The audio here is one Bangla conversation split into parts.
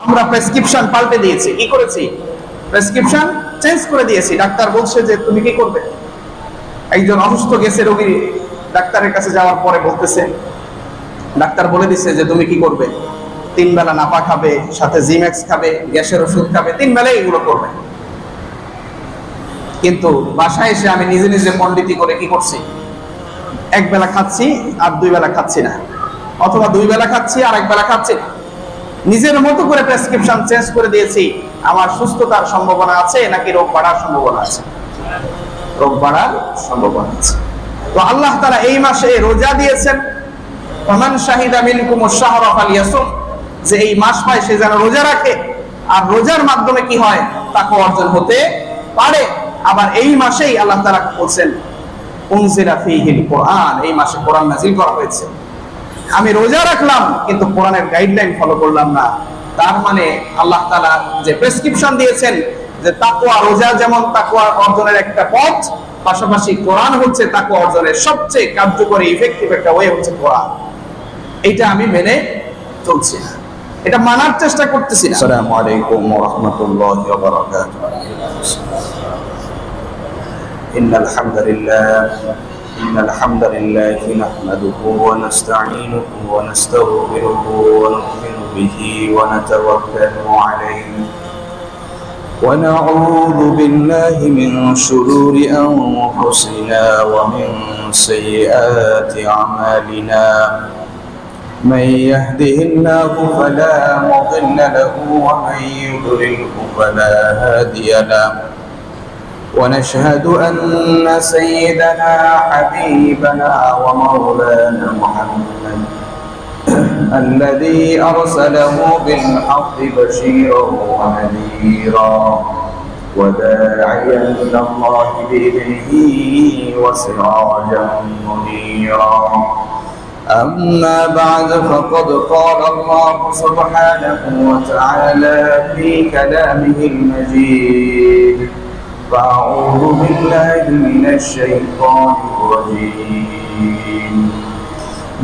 আমরা প্রেসক্রিপশন পাল্টে দিয়েছি, কি করেছি? প্রেসক্রিপশন চেঞ্জ করে দিয়েছি। ডাক্তার বলছে যে তুমি কি করবে? একজন অসুস্থ গেছে রোগী, ডাক্তারের কাছে যাওয়ার পরে বলতেছে, ডাক্তার বলে দিচ্ছে যে তুমি কি করবে? 3 বেলা নাপা খাবে, সাথে জিম্যাক্স খাবে, গ্যাসের ওষুধ খাবে, 3 বেলায় এগুলো করবে। কিন্তু বাসায় এসে আমি নিজে নিজে পণ্ডিতি করে কি করছি? 1 বেলা খাচ্ছি আর 2 বেলা খাচ্ছি না, অথবা 2 বেলা খাচ্ছি আর 1 বেলা খাচ্ছি না। নিজের মতো করে প্রেসক্রিপশন চেঞ্জ করে দিয়েছি। আমার সুস্থতার সম্ভাবনা আছে নাকি রোগ বাড়ার সম্ভাবনা আছে? রোগ বাড়ার সম্ভাবনা আছে। তো আল্লাহ তাআলা এই মাসে রোজা দিয়েছেন, ফামান শাহিদা মিনকুমুশ শাহরা ফালিয়াসুম, যে এই মাস পায় সে যেন রোজা রাখে। আর রোজার মাধ্যমে কি হয়? তাকওয়া অর্জন হতে পারে। আবার এই মাসেই আল্লাহ তাআলা বলেন উনজিলা ফীহিল কুরআন, এই মাসে কোরআন নাযিল করা হয়েছে। আমি রোজা রাখলাম কিন্তু কোরআনের গাইডলাইন ফলো করলাম না, তার মানে আল্লাহ তাআলা যে প্রেসক্রিপশন দিয়েছেন যে তাকওয়া, রোজা যেমন তাকওয়া অর্জনের একটা পথ, পাশাপাশি কোরআন হচ্ছে তাকওয়া অর্জনের সবচেয়ে কার্যকরী ইফেক্টিভ একটা ওয়ে হচ্ছে কোরআন। এটা আমি মেনে চলছি না, এটা মানার চেষ্টা করতেছি না। আসসালামু আলাইকুম ওয়া রাহমাতুল্লাহি ওয়া বারাকাতুহু। ইন্নাল হামদুলিল্লাহ নাহমাদুহু ওয়া নাস্তাঈনুহু ওয়া নাস্তাগফিরুহু ওয়া নু'মিনু বিহি ওয়া নাতাওয়াক্কালু আলাইহি ওয়া না'উযু বিল্লাহি মিন শুরুরি আনফুসিনা ওয়া মিন সাইয়্যাতি আমালিনা। من يهده الله فلا مضل له ومن يضلله فلا هادي له ونشهد أن سيدنا حبيبنا ومولانا محمد الذي أرسله بالحق بشيرا ونذيرا وداعيا إلى الله بإذنه وسراجا منيرا. أما بعد فقد قال الله سبحانه وتعالى في كلامه المجيد: فأعوذ بالله من الشيطان الرجيم.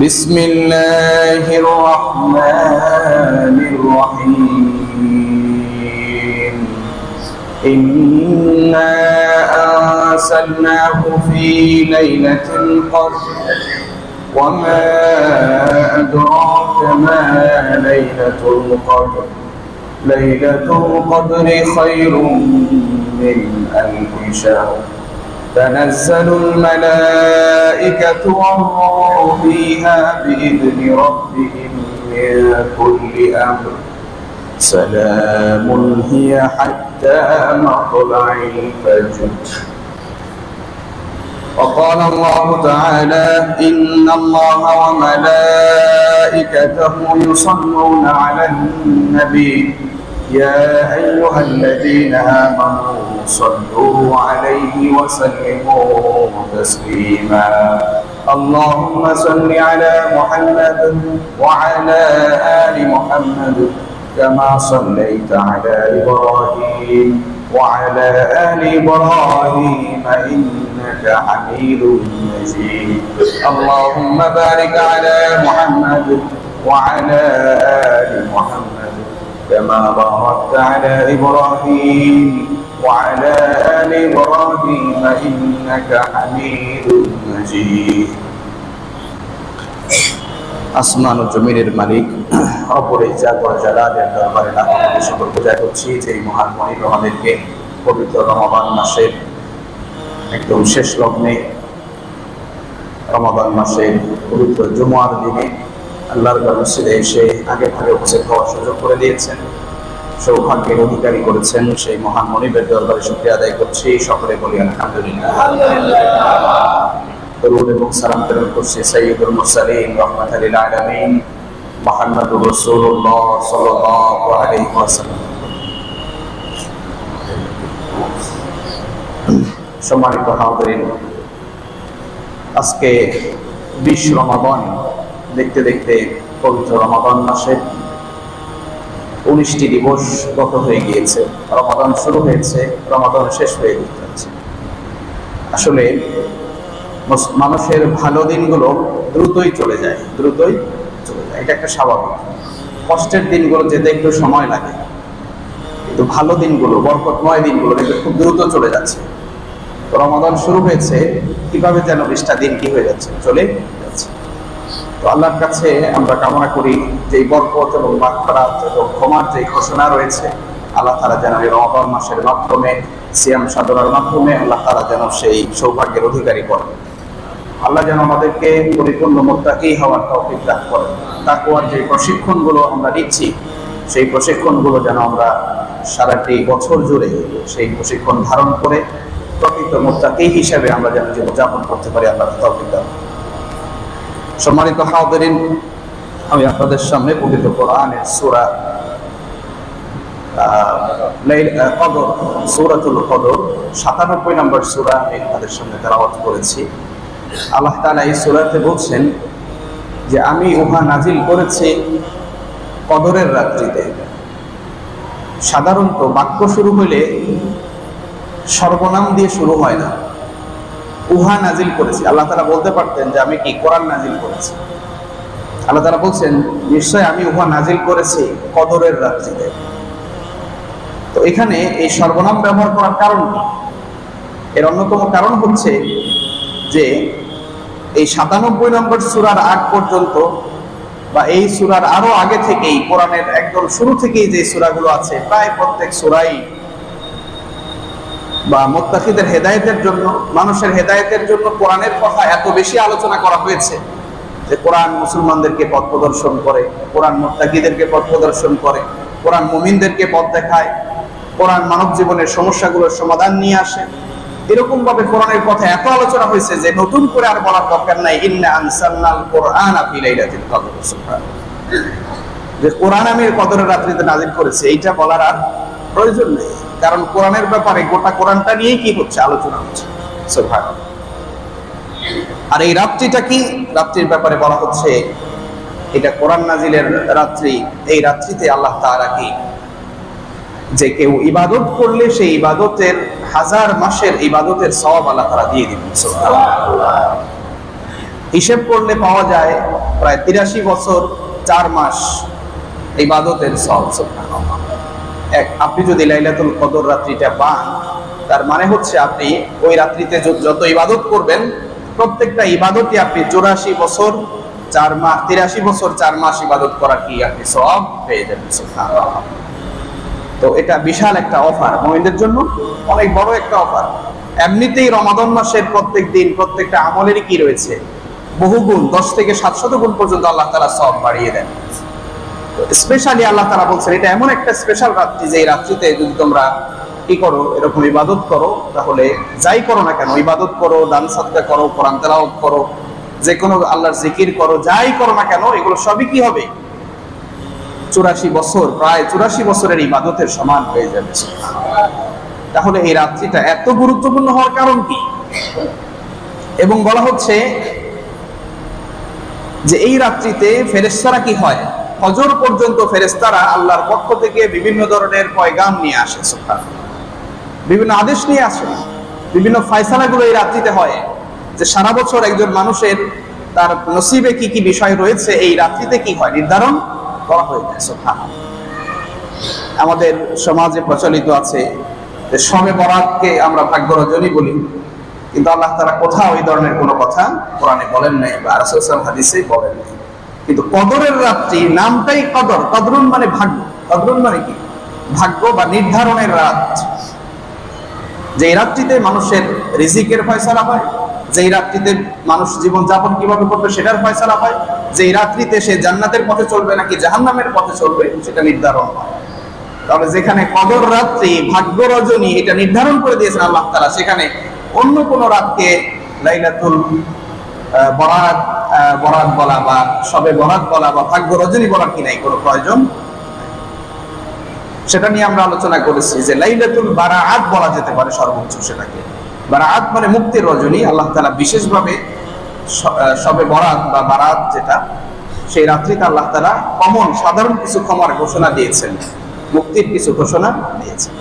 بسم الله الرحمن الرحيم. إنا أرسلناه في ليلة القدر وما أدراك ما ليلة القدر. ليلة القدر خير من 1000 شهر. تنزل الملائكة والروح فيها بإذن ربهم من كل أمر. سلام هي حتى مطلع الفجر. وقال الله تعالى: إن الله وملائكته يصلون على النبي يا أيها الذين آمنوا صلوا عليه وسلموا تسليما. اللهم صل على محمد وعلى آل محمد كما صليت على إبراهيم وعلى آل إبراهيم إنك حميد مجيد. اللهم بارك على محمد وعلى آل محمد كما باركت على إبراهيم وعلى آل إبراهيم إنك حميد مجيد. আসমান ও জমিনের মালিক রব্বুল ইজ্জাত ওয়াল জালালের দরবারে লাখ কোটি শুকর পূজা করছি যে এই মহান মহিম আমাদেরকে পবিত্র রমাদান মাসের একদম শেষ লগ্নে, রমাদান মাসের পবিত্র জুমার দিনে আল্লাহর মসজিদে এসে আগে ভাগে উপস্থিত হওয়ার সুযোগ করে দিয়েছেন, সৌভাগ্যের অধিকারী করেছেন। সেই মহান মনিবের দরবারে শুকরিয়া আদায় করছি। সকলে বলি আলহামদুলিল্লাহ। দরুদ এবং সালাম প্রেরণ করছি সাইয়্যিদুল মুরসালিন রাহমাতাল লিল আলামিন মুহাম্মদুর রাসূলুল্লাহ সাল্লাল্লাহু আলাইহি ওয়াসাল্লাম। সম্মানিত হাজিরিন, আজকে 20 রমাদান। দেখতে দেখতে পবিত্র রমাদান মাসের 19টি দিবস গত হয়ে গিয়েছে। রমাদান শুরু হয়েছে, রমাদান শেষ হয়ে যাচ্ছে। আসলে মানুষের ভালো দিনগুলো দ্রুতই চলে যায়, এটা একটা স্বাভাবিক। কষ্টের দিনগুলো যেতে একটু সময় লাগে, কিন্তু ভালো দিনগুলো, বরকতময় দিনগুলো দেখবে খুব দ্রুত চলে যাচ্ছে। রমাদান শুরু হয়েছে, কিভাবে যেন 20টা দিন কি হয়ে যাচ্ছে, চলে যাচ্ছে। তো আল্লাহর কাছে আমরা কামনা করি যে এই বরকত এবং মাগফিরাত এবং ক্ষমার যে ঘোষণা রয়েছে, আল্লাহ তাআলা যেন এই রমাদান মাসের মাধ্যমে, সিয়াম সাধনার মাধ্যমে আল্লাহ তাআলা যেন সেই সৌভাগ্যের অধিকারী করেন। আল্লাহ যেন আমাদেরকে পরিপূর্ণ মুত্তাকী হওয়ার তৌফিক দান করেন। তাকওয়ার যে প্রশিক্ষণগুলো আমরা নিচ্ছি, সেই প্রশিক্ষণগুলো যেন আমরা সারাটি বছর জুড়ে সেই প্রশিক্ষণ ধারণ করে প্রকৃত মুত্তাকী হিসেবে আমরা যেন জীবনযাপন করতে পারি। আল্লাহ তৌফিক দান। সম্মানিত হাজিরিন, আমি আপনাদের সামনে পবিত্র কোরআনের সূরা কদর, সূরাতুল কদর 97 নম্বর সূরা আমি আপনাদের সামনে তেলাওয়াত করেছি। আল্লাহ তাআলা এই সূরাতে বলছেন যে আমি উহা নাজিল করেছি কদরের রাত্রিতে। সাধারণত বাক্য শুরু হইলে সর্বনাম দিয়ে শুরু হয় না, উহা নাজিল করেছি। আল্লাহ তাআলা বলতে পারতেন যে আমি কি কোরআন নাজিল করেছি। আল্লাহ তাআলা বলছেন নিশ্চয় আমি উহা নাজিল করেছি কদরের রাত্রিতে। তো এখানে এই সর্বনাম ব্যবহার করার কারণ কি? এর অন্যতম কারণ হচ্ছে যে এই 97 নম্বর সূরার আগ পর্যন্ত বা এই সূরার আরো আগে থেকেই কোরআনের একদম শুরু থেকেই যে সূরাগুলো আছে, প্রায় প্রত্যেক সূরাই বা মুত্তাকিদের হেদায়েতের জন্য, মানুষের হেদায়েতের জন্য কোরআনের কথা এত বেশি আলোচনা করা হয়েছে যে কোরআন মুসলমানদেরকে পথ প্রদর্শন করে, কোরআন মুত্তাকিদেরকে পথ প্রদর্শন করে, কোরআন মুমিনদেরকে পথ দেখায়, কোরআন মানব জীবনের সমস্যাগুলোর সমাধান নিয়ে আসে। এরকম ভাবে কোরআনের কথা এত আলোচনা হয়েছে যে নতুন করে আর বলার দরকার নাই ইন্না আনসালনাল কুরআনা ফি লাইলাতিল কদর। সুবহানাল্লাহ, যে কোরআন আমি কদরের রাত্রিতে নাযিল করেছি, এইটা বলার আর প্রয়োজন নেই, কারণ কোরআনের ব্যাপারে গোটা কোরআনটা নিয়েই কি হচ্ছে, আলোচনা হচ্ছে। সুবহানাল্লাহ। আর এই রাত্রিটা কি, রাত্রির ব্যাপারে বলা হচ্ছে এটা কোরআন নাজিলের রাত্রি। এই রাত্রিতে আল্লাহ তাআলা কি যে কেউ ইবাদত করলে সেই ইবাদতের 1000 মাসের ইবাদতের সওয়াব আল্লাহ তাআলা দিয়ে দিবেন। সুবহানাল্লাহ। হিসাব করলে পাওয়া যায় প্রায় 83 বছর 4 মাস ইবাদতের সওয়াব। সুবহানাল্লাহ। আপনি যদি লাইলাতুল কদর রাত্রিটা পান, তার মানে হচ্ছে আপনি ওই রাত্রিতে যত ইবাদত করবেন প্রত্যেকটা ইবাদতই আপনি 84 বছর 4 মাস 83 বছর 4 মাস ইবাদত করা কি আপনি সওয়াব পেয়ে যাবেন। সুবহানাল্লাহ। তো এটা বিশাল একটা অফার মুমিনদের জন্য, অনেক বড় একটা অফার। এমনিতেই রমাদান মাসের প্রত্যেক দিন প্রত্যেকটা আমলেরই কি রয়েছে, বহুগুণ, 10 থেকে 700 গুণ পর্যন্ত আল্লাহ তাআলা সওয়াব বাড়িয়ে দেন। স্পেশালি আল্লাহ তাআলা বলছেন এটা এমন একটা স্পেশাল রাত্রি যে এই রাত্রিতে যদি তোমরা কি করো, এরকম ইবাদত করো, তাহলে যাই করো না কেন, ইবাদত করো, দান সাদকা করো, কোরআন তেলাওয়াত করো, যে কোনো আল্লাহর জিকির করো, যাই করো না কেন, এগুলো সবই কি হবে, 84 বছর, প্রায় 84 বছরের ইবাদতের সমান হয়ে যাবে। তাহলে এই রাত্রিটা এত গুরুত্বপূর্ণ হওয়ার কারণ কি? এবং বলা হচ্ছে যে এই রাত্রিতে ফেরেশতারা কি হয়, ফজর পর্যন্ত ফেরেশতারা আল্লাহর পক্ষ থেকে বিভিন্ন ধরনের পয়গাম নিয়ে আসে। সুবহানাল্লাহ। বিভিন্ন আদেশ নিয়ে আসে, বিভিন্ন ফয়সালাগুলো এই রাত্রিতে হয়, যে সারা বছর একজন মানুষের তার নসিবে কি কি বিষয় রয়েছে এই রাত্রিতে কি হয় নির্ধারণ করা হয়ে যায়। সুবহানাল্লাহ। আমাদের সমাজে প্রচলিত আছে যে শবে বরাতকে আমরা ভাগ্য রজনী বলি, কিন্তু আল্লাহ তাআলা কোথাও এই ধরনের কোনো কথা কোরআনে বলেন নাই বা রাসূল সাল্লাল্লাহু আলাইহি ওয়াসাল্লাম হাদিসে বলেন নাই। কিন্তু কদরের রাত্রি নামটাই কদর, কদরুন মানে ভাগ্য, কদরুন মানে কি, ভাগ্য বা নির্ধারণের রাত। যে রাত্রিতে মানুষের রিজিকের ফয়সালা হয়, যে রাত্রিতে মানুষ জীবন যাপন কিভাবে করবে সেটার ফয়সালা হয়, যে রাত্রিতে সে জান্নাতের পথে চলবে নাকি জাহান্নামের পথে চলবে সেটা নির্ধারণ হয়। তবে যেখানে কদর রাত্রি, ভাগ্য রজনী, এটা নির্ধারণ করে দিয়েছেন আল্লাহ তাআলা, সেখানে অন্য কোন রাতকে লাইলাতুল বরাত বলা বা শবে বরাত বলা বা ভাগ্য রজনী বলার কি নাই কোনো প্রয়োজন। সেটা নিয়ে আমরা আলোচনা করেছি যে লাইলাতুল বারাআত বলা যেতে পারে সর্বোচ্চ সেটাকে। বারাআত মানে মুক্তির রজনী। আল্লাহ তাআলা বিশেষভাবে শবে বরাত বা বারাত যেটা, সেই রাত্রিতে আল্লাহ তাআলা কমন সাধারণ কিছু ক্ষমার ঘোষণা দিয়েছেন, মুক্তির কিছু ঘোষণা দিয়েছেন।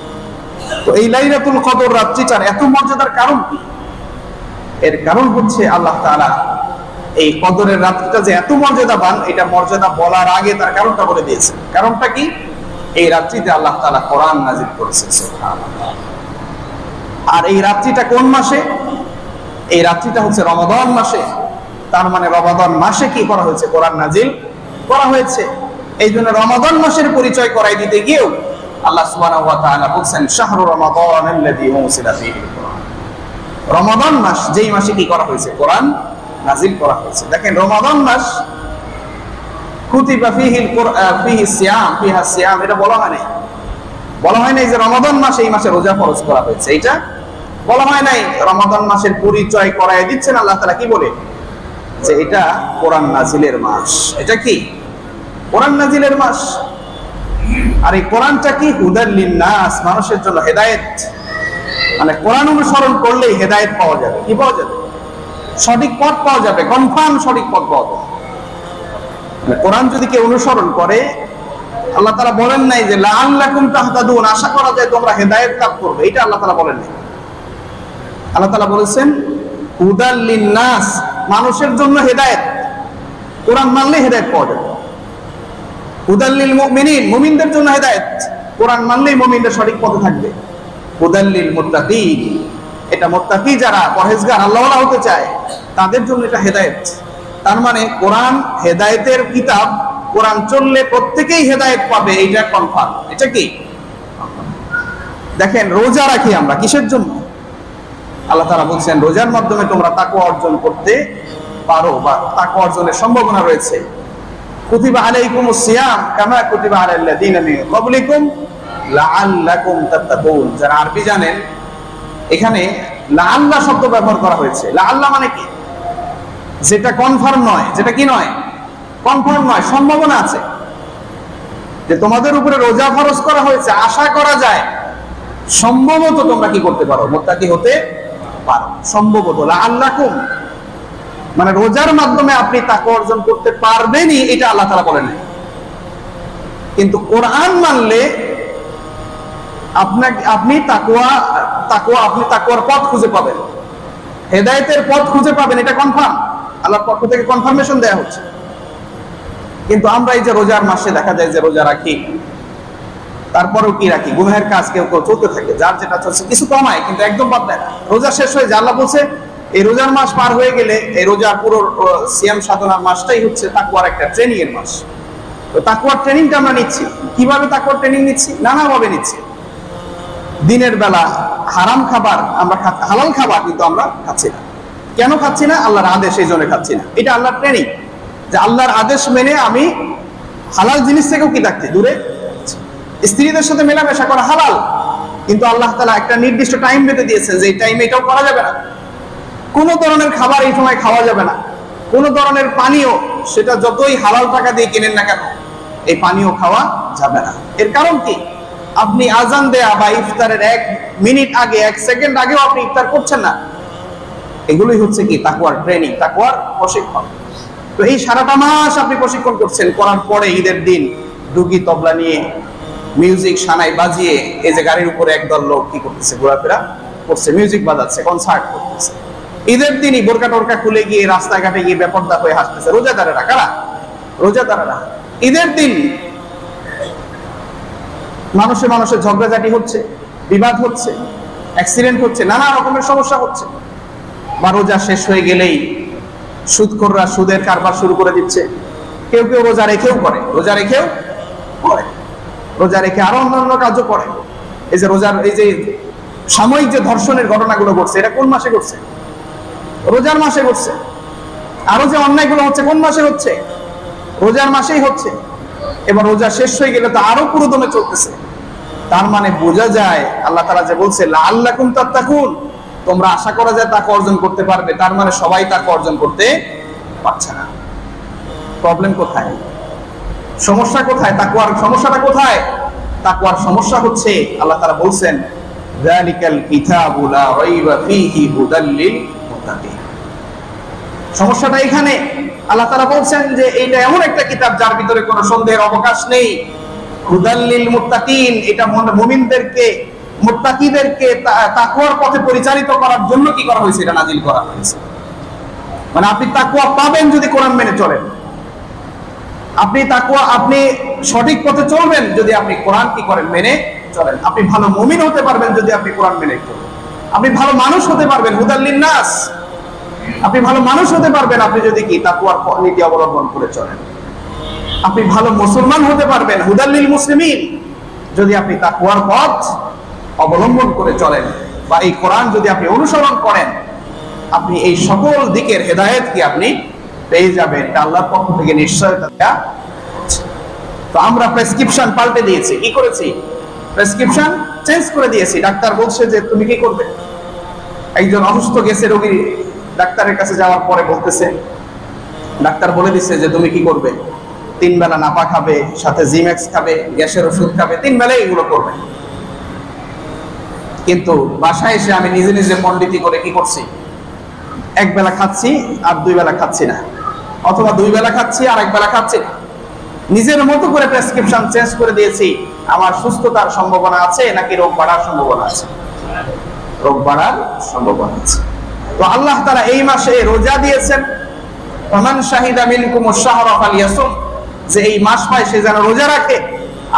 তো এই লাইলাতুল কদর রাত্রিটার এত মর্যাদার কারণ কি? এর কারণ হচ্ছে আল্লাহ তাআলা এই কদরের রাত্রিটা যে এত মর্যাদাবান, এটা মর্যাদা বলার আগে তার কারণটা বলে দিয়েছে। কারণটা কি? এই রাত্রিতে আল্লাহ তাআলা কোরআন নাযিল করেছেন, সুবহানাল্লাহ। আর এই রাত্রিটা কোন মাসে? এই রাত্রিটা হচ্ছে রমাদান মাসে। তার মানে রমাদান মাসে কি করা হয়েছে? কোরআন নাযিল করা হয়েছে। এই জন্য রমাদান মাসের পরিচয় করাই দিতে গিয়েও আল্লাহ সুবহানাহু ওয়া তাআলা বলছেন, শাহরু রমাদান আল্লাযী উনজিলা ফীহিল কুরআন। রমাদান মাস, যেই মাসে কি করা হয়েছে? কোরআন নাযিল করা হয়েছে। দেখেন, রমাদান মাস কুতিবা ফীহিল কুরআন ফীহিস সিয়াম ফীহাস সিয়াম, এটা বলা হয় নাই। বলা হয় নাই যে রমাদান মাস, এই মাসে রোজা ফরজ করা হয়েছে, এটা বলা হয় নাই। রমাদান মাসের পরিচয় করায় দিচ্ছেন আল্লাহ তাআলা কি বলে? যে এটা কোরআন নাযিলের মাস। এটা কি? কোরআন নাযিলের মাস। আর এই কোরআনটা কি? হুদাল লিন্নাস, মানুষের জন্য হেদায়েত। মানে কোরআন অনুসরণ করলেই হেদায়েত পাওয়া যাবে। কি পাওয়া যাবে? সঠিক পথ পাওয়া যাবে, কনফার্ম সঠিক পথ পাওয়া যাবে। মানে কোরআন যদি কেউ অনুসরণ করে, আল্লাহ তাআলা বলেন নাই যে লাআল্লাকুম তাহতাদুন, আশা করা যায় তোমরা হেদায়েত লাভ করবে, এটা আল্লাহ তাআলা বলেন নাই। আল্লাহ তাআলা বলেছেন হুদাল লিন্নাস, মানুষের জন্য হেদায়েত। কোরআন মানলে হেদায়েত পাওয়া যাবে। হুদাল লিল মুমিনিন, মুমিনদের জন্য হেদায়েত। কোরআন মানলেই মুমিনরা সঠিক পথে থাকবে। হুদাল লিল মুত্তাকিন, এটা মুত্তাকি যারা পরহেজগার আল্লাহওয়ালা হতে চায় তাদের জন্য এটা হেদায়েত। তার মানে কোরআন হেদায়েতের কিতাব। কোরআন চললে প্রত্যেকেই হেদায়েত পাবে, এটা কনফার্ম। এটা কি? দেখেন, রোজা রাখি আমরা কিসের জন্য? আল্লাহ তাআলা বলছেন রোজার মাধ্যমে তোমরা তাকওয়া অর্জন করতে পারো, বা তাকওয়া অর্জনের সম্ভাবনা রয়েছে। কুতিবা আলাইকুমুস সিয়াম কামা কুতিবা আলাল লাযিনা মিন ক্বাবলিকুম লাআল্লাকুম তাত্তাকুন। যারা আরবি জানেন, এখানে লাআল্লাহ শব্দ ব্যবহার করা হয়েছে। লাআল্লাহ মানে কি? যেটা কনফার্ম নয়। যেটা কি নয়? কনফার্ম নয়, সম্ভাবনা আছে যে তোমাদের উপরে রোজা ফরজ করা হয়েছে, আশা করা যায় সম্ভবত তোমরা কি করতে পারো? মুত্তাকি হতে পারো, সম্ভবত। লাআল্লাকুম মানে রোজার মাধ্যমে আপনি তাকওয়া অর্জন করতে পারবেনই, এটা আল্লাহ তাআলা বলেন নাই। কিন্তু কোরআন মানলে আপনি তাকওয়ার পথ খুঁজে পাবেন, হেদায়েতের পথ খুঁজে পাবেন, এটা কনফার্ম। আল্লাহর পক্ষ থেকে কনফার্মেশন দেয়া হচ্ছে। কিন্তু আমরা এই যে রোজার মাসে দেখা যায় যে রোজা রাখি, তারপরেও কি রাখি? গুনাহের কাজ কেউ কেউ চলতে থাকে, যার যেটা চলছে কিছু কমায়, কিন্তু একদম বাদ দেয় না। রোজা শেষ হয়ে যায়, আল্লাহ বলছে এই রোজার মাস পার হয়ে গেলে এই রোজা পুরো সিয়াম সাধনার মাসটাই হচ্ছে তাকওয়ার একটা ট্রেনিং এর মাস। তো তাকওয়ার ট্রেনিংটা আমরা নিচ্ছি। কিভাবে তাকওয়ার ট্রেনিং নিচ্ছি? নানাভাবে নিচ্ছি। দিনের বেলা হারাম খাবার আমরা হালাল খাবার কিন্তু আমরা খাচ্ছি না। কেন খাচ্ছি না? আল্লাহর আদেশ, এই জন্য খাচ্ছি না। এটা আল্লাহর ট্রেনিং, যে আল্লাহর আদেশ মেনে আমি হালাল জিনিস থেকেও কি থাকছি? দূরে। স্ত্রীদের সাথে মেলামেশা করা হালাল, কিন্তু আল্লাহ তাআলা একটা নির্দিষ্ট টাইম বেঁধে দিয়েছেন যে এই টাইমে এটাও করা যাবে না। কোন ধরনের খাবার এই সময় খাওয়া যাবে না। কোন ধরনের পানীয়, সেটা যতই হালাল টাকা দিয়ে কিনেন না কেন, এই পানীয় খাওয়া যাবে না। এর কারণ কি? আপনি আজান দেয়া বা ইফতারের 1 মিনিট আগে, 1 সেকেন্ড আগেও আপনি ইফতার করছেন না। এগুলোই হচ্ছে কি? তাকওয়ার ট্রেনিং, তাকওয়ার প্রশিক্ষণ। তো এই সারাটা মাস আপনি প্রশিক্ষণ করছেন, করার পরে ঈদের দিন ডুগি তবলা নিয়ে মিউজিক সানাই বাজিয়ে এই যে গাড়ির উপরে একদল লোক কি করতেছে? ঘোরাফেরা করছে, মিউজিক বাজাচ্ছে, কনসার্ট করতেছে। ঈদের দিনই বোরকা টোরকা খুলে গিয়ে রাস্তাঘাটে গিয়ে বেপরদা হয়ে হাসতেছে। রোজাদারেরা কারা? রোজাদারেরা। ঈদের দিন মানুষের ঝগড়াঝাটি হচ্ছে, বিবাদ হচ্ছে, অ্যাক্সিডেন্ট হচ্ছে, নানা রকমের সমস্যা হচ্ছে। বা রোজা শেষ হয়ে গেলেই সুদখোররা সুদের কারবার শুরু করে দিচ্ছে। কেউ কেউ রোজা রেখেও করে, রোজা রেখে আরো অন্যান্য কাজও করে। এই যে রোজার এই যে সাময়িক যে ধর্ষণের ঘটনাগুলো ঘটছে, এটা কোন মাসে ঘটছে? রোজার মাসে ঘটছে। আরো যে অন্যায়গুলো হচ্ছে কোন মাসে হচ্ছে? রোজার মাসেই হচ্ছে। এবার রোজা শেষ হয়ে গেলে তো আরো পুরোদমে চলতেছে। তার মানে বোঝা যায় আল্লাহ তাআলা যে বলছে লাআল্লাকুম তাত্তাকুন, তোমরা আশা করা যায় তাকওয়া অর্জন করতে পারবে, তার মানে সবাই তাকওয়া অর্জন করতে পারছে না। প্রবলেম কোথায়? সমস্যা কোথায়? তাকওয়ার সমস্যাটা কোথায়? তাকওয়ার সমস্যা হচ্ছে আল্লাহ তাআলা বলছেন যালিকাল কিতাবু লা রাইবা ফীহি হুদাল লিল মুত্তাকিন। সমস্যাটা এখানে। আল্লাহ তাআলা বলছেন যে এইটা এমন একটা কিতাব যার ভিতরে কোনো সন্দেহের অবকাশ নেই। হুদাল লিল মুত্তাকিন, এটা মুমিনদেরকে, মুত্তাকিদেরকে তাকওয়ার পথে পরিচালিত করার জন্য কি করা হয়েছে? এটা নাজিল করা হয়েছে। মানে আপনি তাকওয়া পাবেন যদি কোরআন মেনে চলেন। আপনি সঠিক পথে চলবেন যদি আপনি কোরআন কি করেন, মেনে চলেন। আপনি ভালো মুমিন হতে পারবেন যদি আপনি কোরআন মেনে চলেন। আপনি ভালো মানুষ হতে পারবেন, হুদাল লিন্নাস। আপনি ভালো মানুষ হতে পারবেন আপনি যদি কি তাকওয়ার নীতি অবলম্বন করে চলেন। আপনি ভালো মুসলমান হতে পারবেন, হুদাল লিল মুসলিমিন, যদি আপনি তাকওয়ার পথ অবলম্বন করে চলেন বা এই কোরআন যদি আপনি অনুসরণ করেন। আপনি এই সকল দিকের হেদায়েত কি আপনি পেয়ে যাবেন, এটা আল্লাহর পক্ষ থেকে নিশ্চয়তা দেয়া। তো আমরা প্রেসক্রিপশন পাল্টে দিয়েছি, কি করেছি, প্রেসক্রিপশন চেঞ্জ করে দিয়েছি। ডাক্তার বলছে যে তুমি কি করবে, একজন অসুস্থ গেছে রোগী ডাক্তারের কাছে যাওয়ার পরে বলতেছে, ডাক্তার বলে দিচ্ছে যে তুমি কি করবে, 3 বেলা নাপা খাবে, সাথে জিম্যাক্স খাবে, গ্যাসের ওষুধ খাবে, 3 বেলায় এগুলো করবে। কিন্তু বাসায় এসে আমি নিজে নিজে পণ্ডিতি করে কি করছি, 1 বেলা খাচ্ছি আর 2 বেলা খাচ্ছি না, অথবা 2 বেলা খাচ্ছি আর 1 বেলা খাচ্ছি না। নিজের মতো করে প্রেসক্রিপশন চেঞ্জ করে দিয়েছি। আমার সুস্থতার সম্ভাবনা আছে নাকি রোগ বাড়ার সম্ভাবনা আছে? রোগ বাড়ার সম্ভাবনা আছে। তো আল্লাহ তাআলা এই মাসে রোজা দিয়েছেন, ফামান শাহিদা মিনকুমুশ শাহরা ফালিয়াসুম, যে এই মাস পায় সে যেন রোজা রাখে।